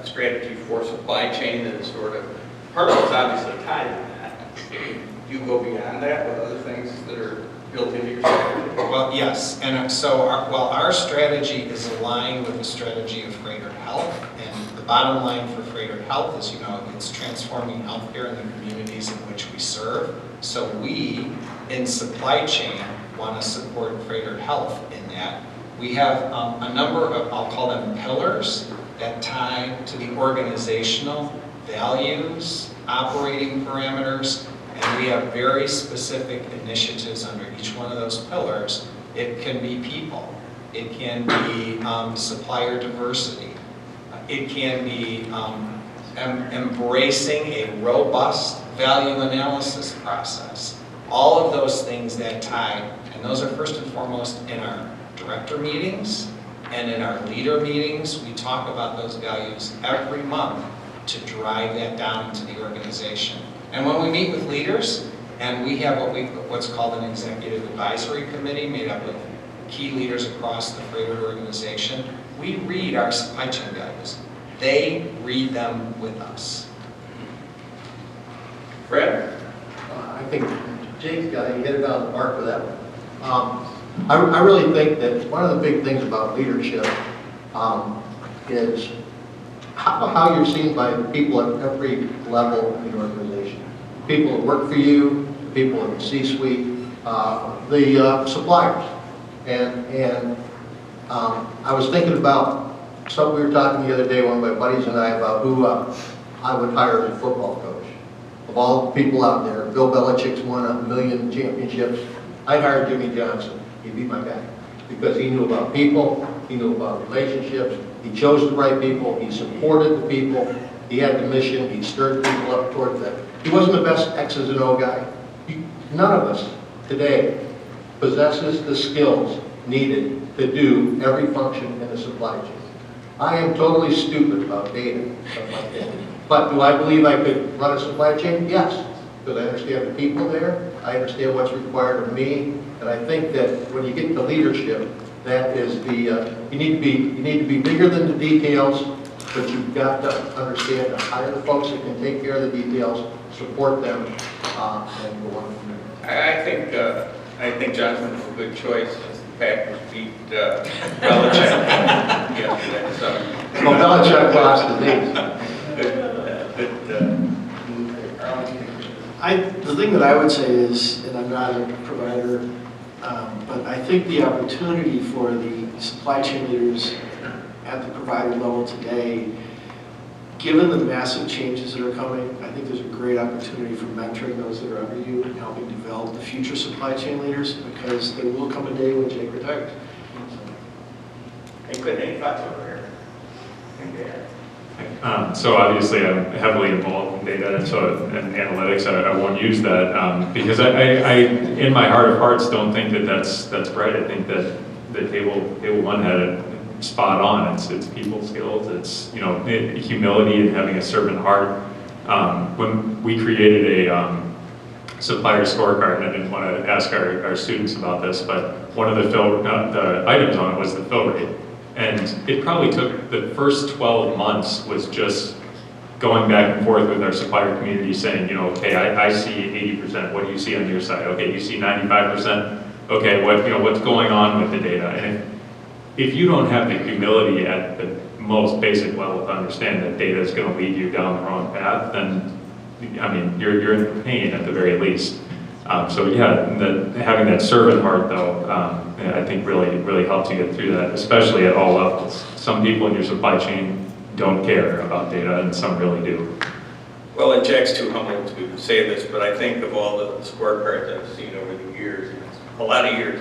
strategy for supply chain that is sort of, part of it's obviously tied to that. Do you go beyond that with other things that are built into your strategy? Well, yes, and so while our strategy is aligned with the strategy of Freighter Health, and the bottom line for Freighter Health is, it's transforming healthcare in the communities in which we serve. So we, in supply chain, want to support Freighter Health in that. We have a number of, I'll call them pillars, that tie to the organizational values, operating parameters, and we have very specific initiatives under each one of those pillars. It can be people. It can be supplier diversity. It can be embracing a robust value analysis process. All of those things that tie, and those are first and foremost in our director meetings and in our leader meetings. We talk about those values every month to drive that down into the organization. And when we meet with leaders, and we have what's called an executive advisory committee made up of key leaders across the Freighter organization, we read our supply chain values. They read them with us. Fred? I think Jake's got to hit it on the mark for that one. I really think that one of the big things about leadership is how you're seen by the people at every level in the organization. People that work for you, the people in the C-suite, the suppliers. And I was thinking about something we were talking the other day, one of my buddies and I, about who I would hire as a football coach. Of all the people out there, Bill Belichick's won 1 million championships. I'd hire Jimmy Johnson. He'd be my guy. Because he knew about people, he knew about relationships, he chose the right people, he supported the people, he had the mission, he stirred people up toward that. He wasn't the best X's and O guy. None of us today possesses the skills needed to do every function in the supply chain. I am totally stupid about data and stuff like that. But do I believe I could run a supply chain? Yes, because I understand the people there, I understand what's required of me, and I think that when you get to leadership, that is the, you need to be bigger than the details, but you've got to understand to hire the folks that can take care of the details, support them, and go on from there. I think Johnson's a good choice since the Packers beat Belichick yesterday. So. Well, Belichick lost the league. The thing that I would say is, and I'm not a provider, but I think the opportunity for the supply chain leaders at the provider level today, given the massive changes that are coming, I think there's a great opportunity for mentoring those that are under you and helping develop the future supply chain leaders, because there will come a day when Jake retires. Any thoughts over here? So obviously I'm heavily involved in data and analytics. I won't use that because I in my heart of hearts don't think that that's right. I think that the table one had it spot on. It's people skills. It's humility and having a servant heart. When we created a supplier scorecard, and I didn't want to ask our students about this, but one of the items on it was the fill rate. And it probably took the first 12 months was just going back and forth with our supplier community saying, okay, I see 80%, what do you see on your side? Okay, you see 95%, okay, what's going on with the data? And if you don't have the humility at the most basic level to understand that data is going to lead you down the wrong path, then, you're in pain at the very least. So yeah, having that servant heart though, I think really helps you get through that, especially at all levels. Some people in your supply chain don't care about data, and some really do. Well, and Jack's too humble to say this, but I think of all the scorecards I've seen over the years, a lot of years,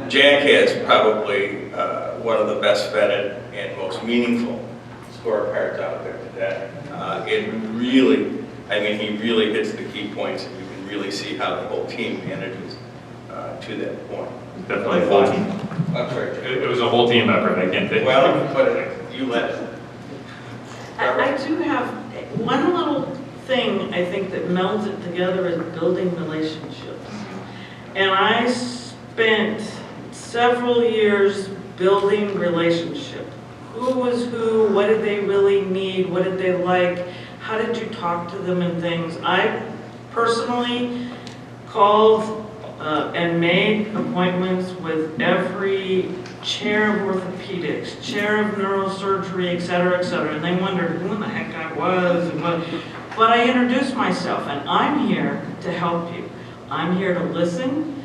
Jack has probably one of the best vetted and most meaningful scorecards out there today. It really, he really hits the key points, and you can really see how the whole team manages to that point. Definitely a whole team. I'm sorry, Jack. It was a whole team effort, I can't think. Well, but you led it. I do have one little thing I think that melds it together is building relationships. And I spent several years building relationships. Who was who? What did they really need? What did they like? How did you talk to them and things? I personally called and made appointments with every chair of orthopedics, chair of neurosurgery, et cetera, and they wondered who in the heck I was. But I introduced myself, and I'm here to help you. I'm here to listen.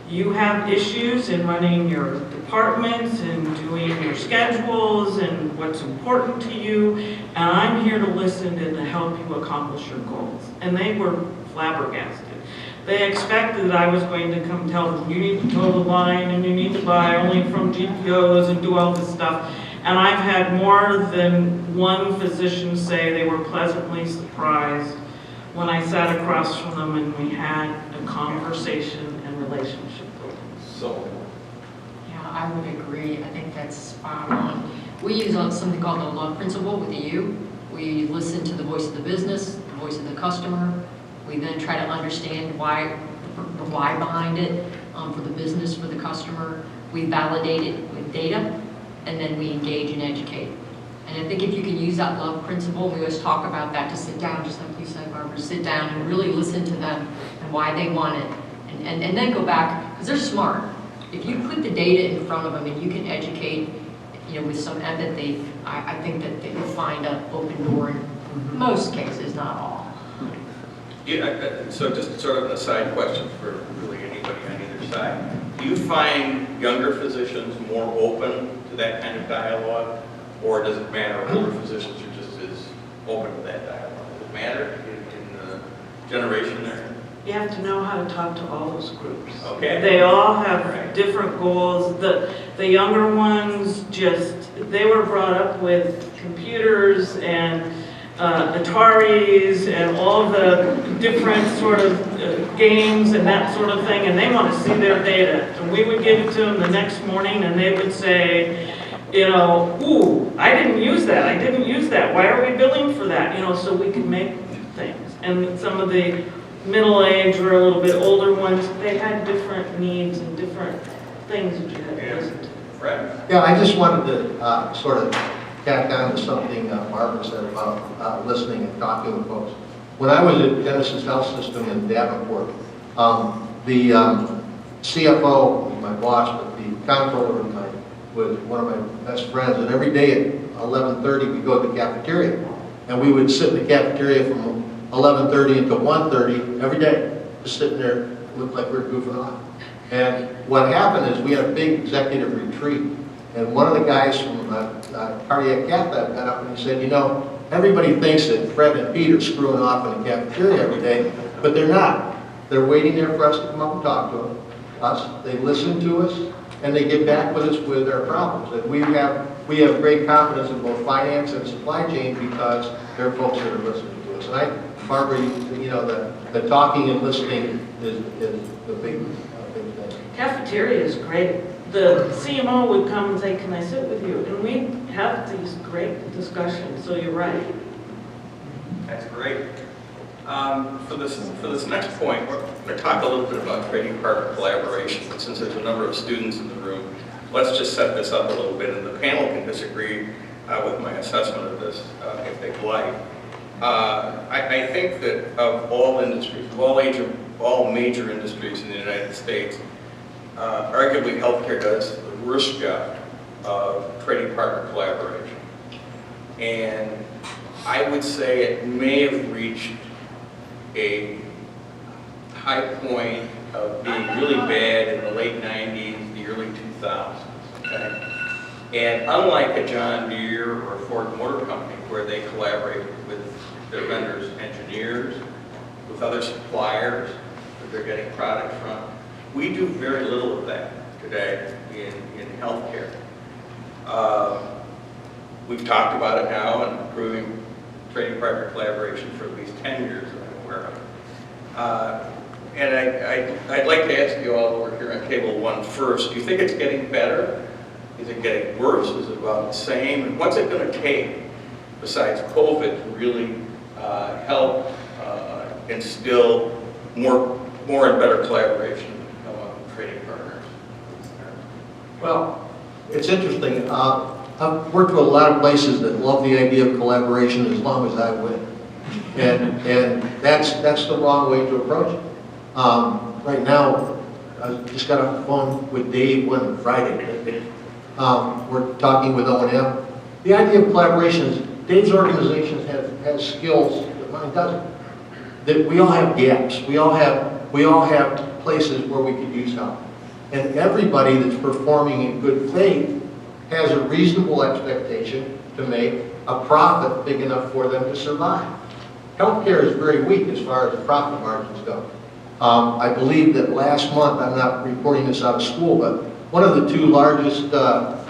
You have issues in running your departments and doing your schedules and what's important to you, and I'm here to listen and to help you accomplish your goals. And they were flabbergasted. They expected that I was going to come tell them, you need to toe the line and you need to buy only from GPOs and do all this stuff. And I've had more than one physician say they were pleasantly surprised when I sat across from them and we had a conversation and relationship building. So, Yeah, I would agree. I think that's spot on. We use something called the love principle with the U. We listen to the voice of the business, the voice of the customer. We then try to understand why, the why behind it for the business, for the customer. We validate it with data, and then we engage and educate. And I think if you can use that love principle, we always talk about that, to sit down, just like you said, Barbara, sit down and really listen to them and why they want it. And then go back, because they're smart. If you put the data in front of them and you can educate with some empathy, I think that they will find an open door in most cases, not all. Yeah, so just sort of an aside question for really anybody on either side. Do you find younger physicians more open to that kind of dialogue, or does it matter older physicians are just as open to that dialogue? Does it matter in the generation there? You have to know how to talk to all those groups. Okay. They all have different goals. The younger ones they were brought up with computers and Ataris and all the different sort of games and that sort of thing, and they want to see their data. And we would give it to them the next morning, and they would say, ooh, I didn't use that. Why are we billing for that? So we could make things. And some of the middle age or a little bit older ones, they had different needs and different things that you had to listen to. Right. Yeah, I just wanted to sort of tack on to something Barbara said about listening and talking with folks. When I was at Genesis Health System in Davenport, the CFO was my boss, but the comptroller was one of my best friends. And every day at 11:30, we'd go to the cafeteria. And we would sit in the cafeteria from 11:30 until 1:30 every day, just sitting there, looked like we were goofing off. And what happened is we had a big executive retreat. And one of the guys from cardiac cath lab got up and he said, everybody thinks that Fred and Pete are screwing off in the cafeteria every day, but they're not. They're waiting there for us to come up and talk to us. They listen to us, and they get back with us with their problems. And we have great confidence in both finance and supply chain because they're folks that are listening to us. And Barbara, the talking and listening is the big thing. Cafeteria is great. The CMO would come and say, can I sit with you? And we have these great discussions, so you're right. That's great. For this next point, we're going to talk a little bit about trading partner collaboration. But since there's a number of students in the room, let's just set this up a little bit, and the panel can disagree with my assessment of this if they'd like. I think that of all industries, all major industries in the United States, arguably healthcare does the worst job of trading partner collaboration. And I would say it may have reached a high point of being really bad in the late 90s, the early 2000s. Okay? And unlike a John Deere or Ford Motor Company, where they collaborate with their vendors' engineers, with other suppliers that they're getting product from, we do very little of that today in healthcare. We've talked about it now and improving trading partner collaboration for at least 10 years that I'm aware of. And I'd like to ask you all over here on table one first, do you think it's getting better? Is it getting worse? Is it about the same? And what's it going to take besides COVID to really help instill more and better collaboration among trading partners? Well, it's interesting. I've worked with a lot of places that love the idea of collaboration as long as I win. And that's the wrong way to approach it. Right now, I just got off the phone with Dave on Friday. We're talking with O&M. The idea of collaboration is Dave's organization has skills that mine doesn't. That we all have gaps. We all have places where we could use help. And everybody that's performing in good faith has a reasonable expectation to make a profit big enough for them to survive. Healthcare is very weak as far as profit margins go. I believe that last month, I'm not reporting this out of school, but one of the two largest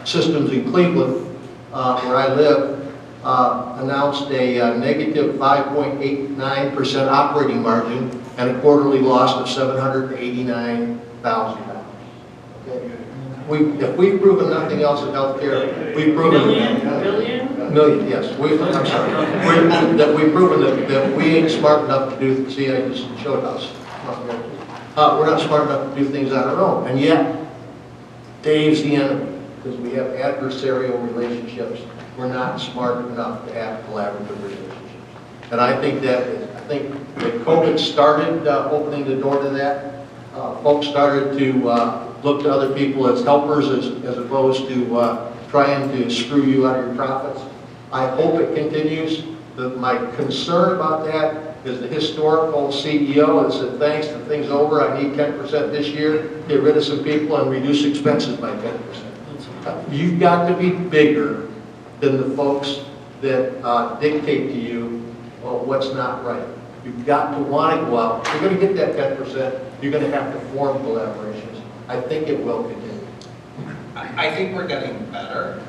systems in Cleveland, where I live, announced a negative 5.89% operating margin and a quarterly loss of $789,000. Okay. If we've proven nothing else in healthcare, we've proven million, yes. I'm sorry. We've proven that we ain't smart enough to do. See, I just showed us. We're not smart enough to do things on our own, and yet Dave's the enemy because we have adversarial relationships. We're not smart enough to have collaborative relationships, and I think that COVID started opening the door to that. Folks started to look to other people as helpers as opposed to trying to screw you out of your profits. I hope it continues. My concern about that is the historical CEO that said, thanks, the thing's over, I need 10% this year, get rid of some people and reduce expenses by 10%. You've got to be bigger than the folks that dictate to you what's not right. You've got to want to go out. If you're going to get that 10%, you're going to have to form collaborations. I think it will continue. I think we're getting better,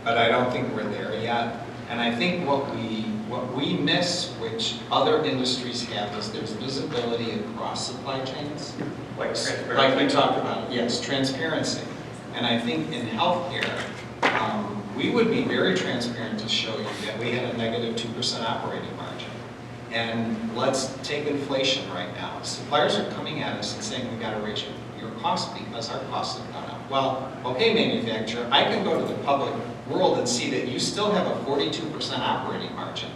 but I don't think we're there yet. And I think what we miss, which other industries have, is there's visibility across supply chains. Like transparency. Like we talked about, yes, transparency. And I think in healthcare, we would be very transparent to show you that we had a negative 2% operating margin. And let's take inflation right now. Suppliers are coming at us and saying, we got to raise your cost because our costs have gone up. Well, okay, manufacturer, I can go to the public world and see that you still have a 42% operating margin.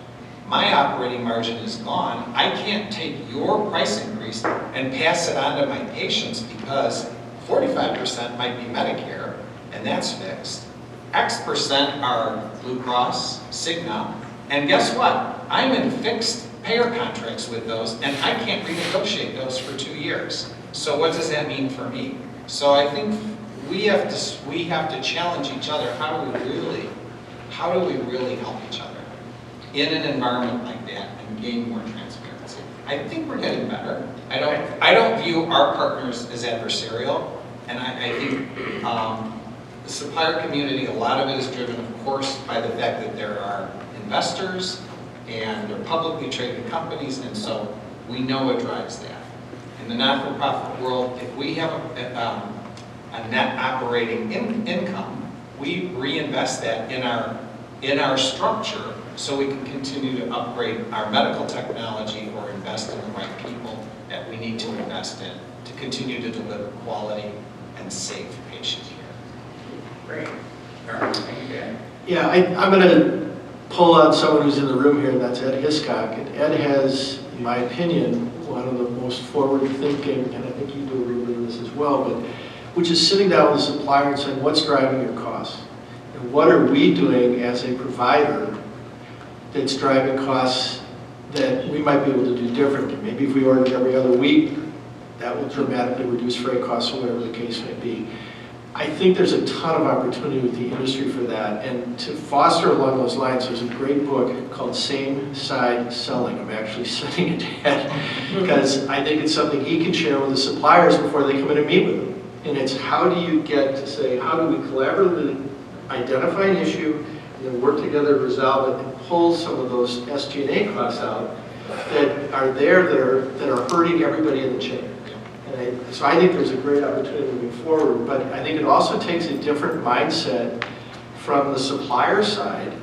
My operating margin is gone. I can't take your price increase and pass it on to my patients because 45% might be Medicare, and that's fixed. X% are Blue Cross, Cigna, and guess what? I'm in fixed payer contracts with those, and I can't renegotiate those for 2 years. So what does that mean for me? So I think we have to challenge each other. How do we really help each other in an environment like that and gain more transparency? I think we're getting better. I don't view our partners as adversarial, and I think the supplier community, a lot of it is driven, of course, by the fact that there are investors and they're publicly traded companies, and so we know what drives that. In the not-for-profit world, if we have a net operating income, we reinvest that in our structure so we can continue to upgrade our medical technology or invest in the right people that we need to invest in to continue to deliver quality and safe patient care. Great. All right, thank you, Dan. Yeah, I'm going to pull out someone who's in the room here, and that's Ed Hiscock. And Ed has, in my opinion, one of the most forward-thinking, and I think you do a little bit of this as well, but which is sitting down with the supplier and saying, what's driving your costs? And what are we doing as a provider that's driving costs that we might be able to do differently? Maybe if we ordered every other week, that will dramatically reduce freight costs or whatever the case may be. I think there's a ton of opportunity with the industry for that. And to foster along those lines, there's a great book called Same Side Selling. I'm actually sending it to Ed because I think it's something he can share with the suppliers before they come in and meet with them. And it's how do you get to say, how do we collaboratively identify an issue and then work together to resolve it and pull some of those SG&A costs out that are there that are hurting everybody in the chain. So I think there's a great opportunity moving forward, but I think it also takes a different mindset from the supplier side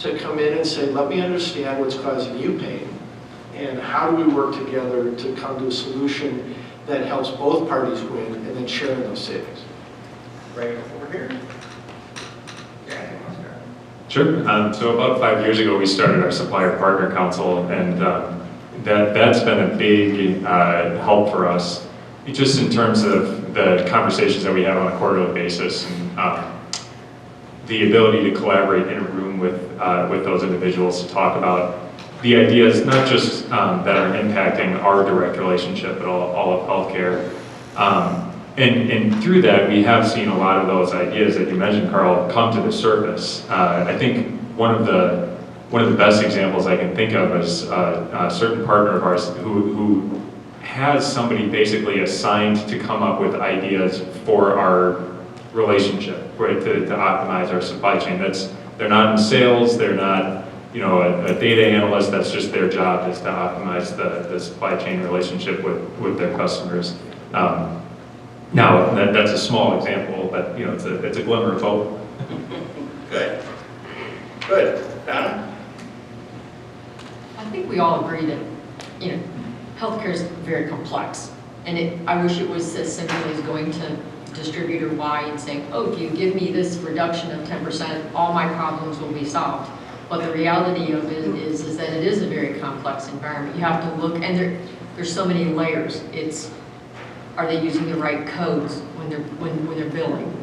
to come in and say, let me understand what's causing you pain, and how do we work together to come to a solution that helps both parties win, and then sharing those savings. Right over here. Yeah, you want to start? Sure. So about 5 years ago, we started our Supplier Partner Council, and that's been a big help for us, just in terms of the conversations that we have on a quarterly basis, and the ability to collaborate in a room with those individuals to talk about the ideas, not just that are impacting our direct relationship, but all of healthcare. And through that, we have seen a lot of those ideas that you mentioned, Carl, come to the surface. I think one of the best examples I can think of is a certain partner of ours who has somebody basically assigned to come up with ideas for our relationship, right, to optimize our supply chain. They're not in sales, they're not, a data analyst. That's just their job, is to optimize the supply chain relationship with their customers. Now, that's a small example, but it's a glimmer of hope. Good. Good. Donna? I think we all agree that, healthcare is very complex. And I wish it was as simple as going to distributor Y and saying, oh, if you give me this reduction of 10%, all my problems will be solved. But the reality of it is that it is a very complex environment. You have to look, and there's so many layers. Are they using the right codes when they're billing?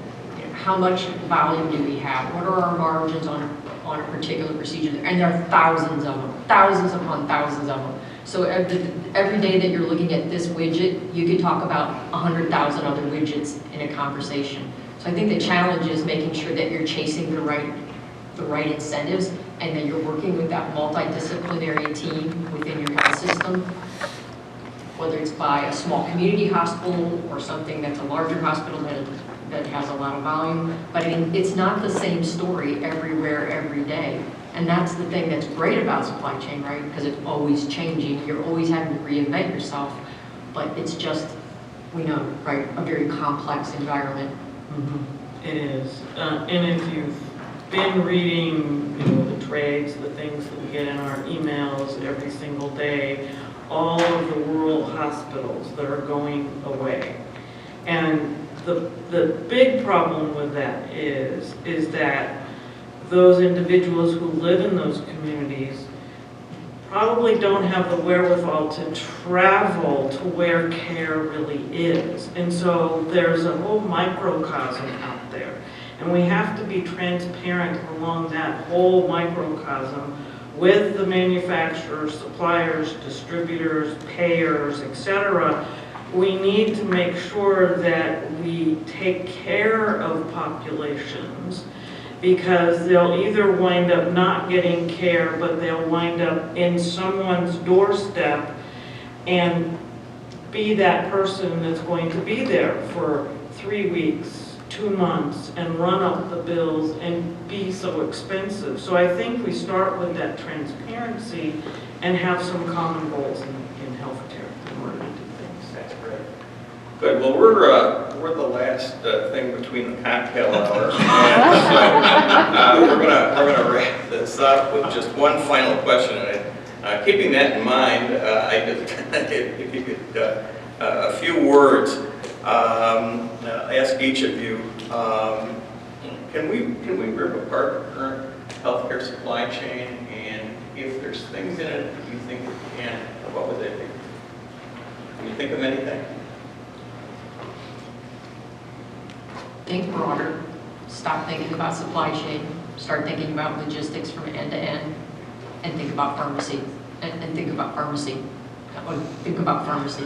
how much volume do we have? What are our margins on a particular procedure? And there are thousands of them, thousands upon thousands of them. So every day that you're looking at this widget, you could talk about 100,000 other widgets in a conversation. So I think the challenge is making sure that you're chasing the right incentives, and that you're working with that multidisciplinary team within your health system, whether it's by a small community hospital or something that's a larger hospital that has a lot of volume. But I mean, it's not the same story everywhere, every day. And that's the thing that's great about supply chain, right? Because it's always changing. You're always having to reinvent yourself. But it's just, we know, right, a very complex environment. It is. And if you've been reading, the trades, the things that we get in our emails every single day, all of the rural hospitals that are going away. And the big problem with that is that those individuals who live in those communities probably don't have the wherewithal to travel to where care really is. And so there's a whole microcosm out there. And we have to be transparent along that whole microcosm with the manufacturers, suppliers, distributors, payers, etc. We need to make sure that we take care of populations, because they'll either wind up not getting care, but they'll wind up in someone's doorstep and be that person that's going to be there for 3 weeks, 2 months, and run up the bills and be so expensive. So I think we start with that transparency and have some common goals in healthcare in order to do things. That's great. Good. Well, we're the last thing between the cocktail hour, and so we're gonna wrap this up with just one final question. And keeping that in mind, I just if you could a few words. Ask each of you. Can we rip apart the current healthcare supply chain, and if there's things in it that you think it can, what would they be? Can you think of anything? Think broader. Stop thinking about supply chain. Start thinking about logistics from end to end, and think about pharmacy. And think about pharmacy. Think about pharmacy.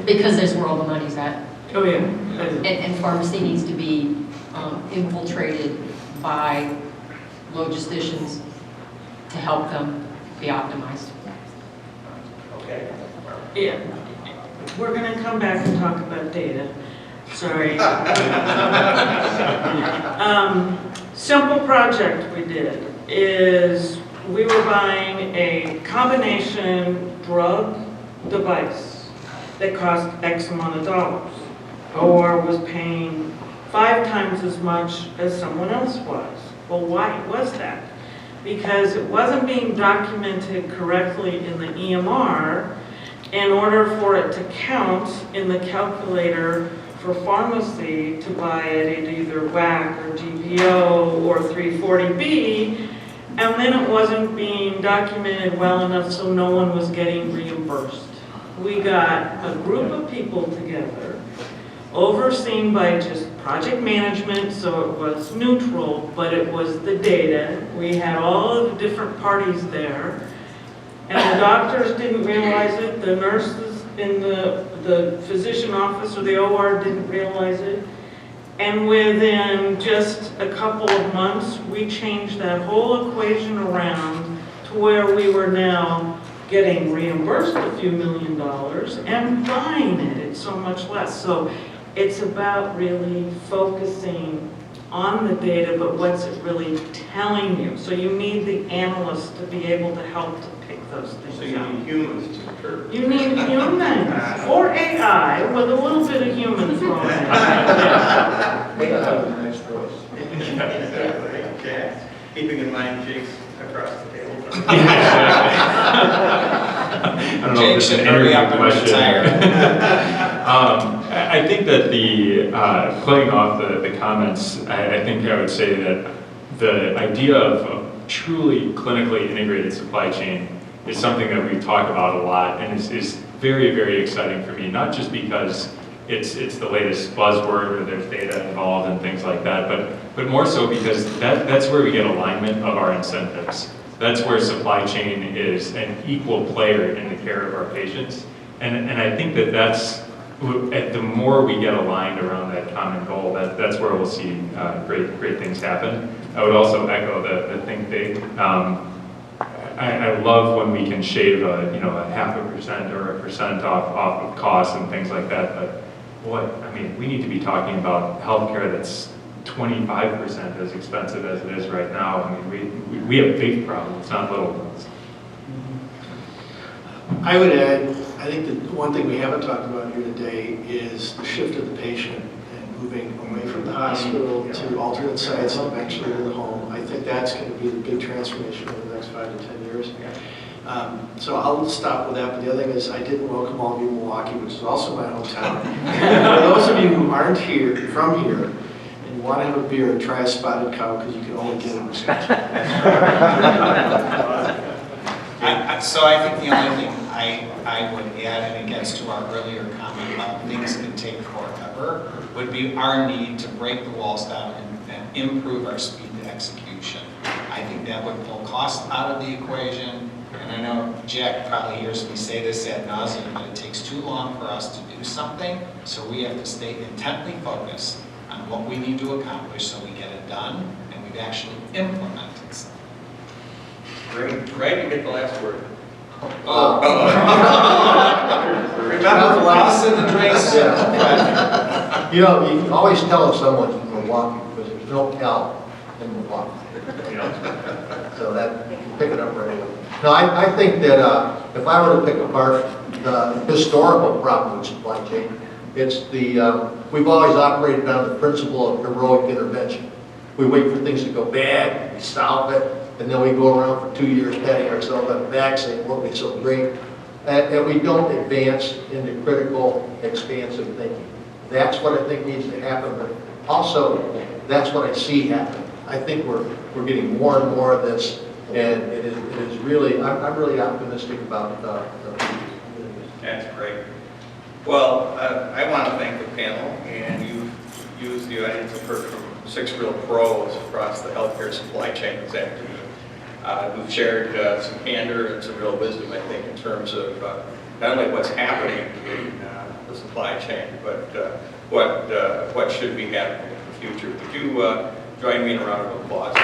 Because that's where all the money's at. Oh yeah. And pharmacy needs to be infiltrated by logisticians to help them be optimized. Okay. Yeah. We're going to come back and talk about data. Sorry. Simple project we did is we were buying a combination drug device that cost X amount of dollars. OR was paying 5 times as much as someone else was. Well, why was that? Because it wasn't being documented correctly in the EMR in order for it to count in the calculator for pharmacy to buy it at either WAC or GPO or 340B, and then it wasn't being documented well enough so no one was getting reimbursed. We got a group of people together, overseen by just project management, so it was neutral, but it was the data. We had all of the different parties there, and the doctors didn't realize it, the nurses in the physician office or the OR didn't realize it. And within just a couple of months, we changed that whole equation around to where we were now getting reimbursed a few $1 million and buying it at so much less. So it's about really focusing on the data, but what's it really telling you? So you need the analysts to be able to help to pick those things So you out. need humans to interpret. You need humans, or AI, with a little bit of human thrown in. Exactly. Okay. Keeping in mind Jake's across the table. I don't know if this is an interview question. I think that playing off the comments, I think I would say that the idea of truly clinically integrated supply chain is something that we talk about a lot, and is very, very exciting for me, not just because it's the latest buzzword, or there's data involved and things like that, but more so because that's where we get alignment of our incentives. That's where supply chain is an equal player in the care of our patients. And I think that's, the more we get aligned around that common goal, that's where we'll see great things happen. I would also echo the think big. I love when we can shave a 0.5% or 1% off of costs and things like that, but we need to be talking about healthcare that's 25% as expensive as it is right now. I mean, we have big problems, not little ones. I would add, I think that one thing we haven't talked about here today is the shift of the patient and moving away from the hospital to alternate sites and eventually to the home. I think that's going to be the big transformation over the next 5 to 10 years. So I'll stop with that, but the other thing is I didn't welcome all of you to Milwaukee, which is also my hometown. For those of you who aren't from here, and you want to have a beer, try a Spotted Cow, because you can only get it in Wisconsin. So I think the only thing I would add, and it gets to our earlier comment about things can take forever, would be our need to break the walls down and improve our speed to execution. I think that would pull cost out of the equation. And I know Jack probably hears me say this ad nauseum, but it takes too long for us to do something, so we have to stay intently focused on what we need to accomplish so we get it done and we've actually implemented something. Greg, you get the last word. Remember the loss in the drinks. You know, you can always tell if someone's from Milwaukee because there's no Cal in Milwaukee. You know? So that, you can pick it up right away. No, I think that if I were to pick apart the historical problem with supply chain, it's we've always operated on the principle of heroic intervention. We wait for things to go bad, we solve it, and then we go around for 2 years patting ourselves on the back saying, we'll be so great. And we don't advance into critical, expansive thinking. That's what I think needs to happen, but also that's what I see happen. I think we're getting more and more of this, and it is really, I'm really optimistic about the future. That's great. Well, I want to thank the panel, and you've used the audience of heard from 6 real pros across the healthcare supply chain this afternoon. Who've shared some candor and some real wisdom, I think, in terms of not only what's happening in the supply chain, but what should be happening in the future. Would you join me in a round of applause?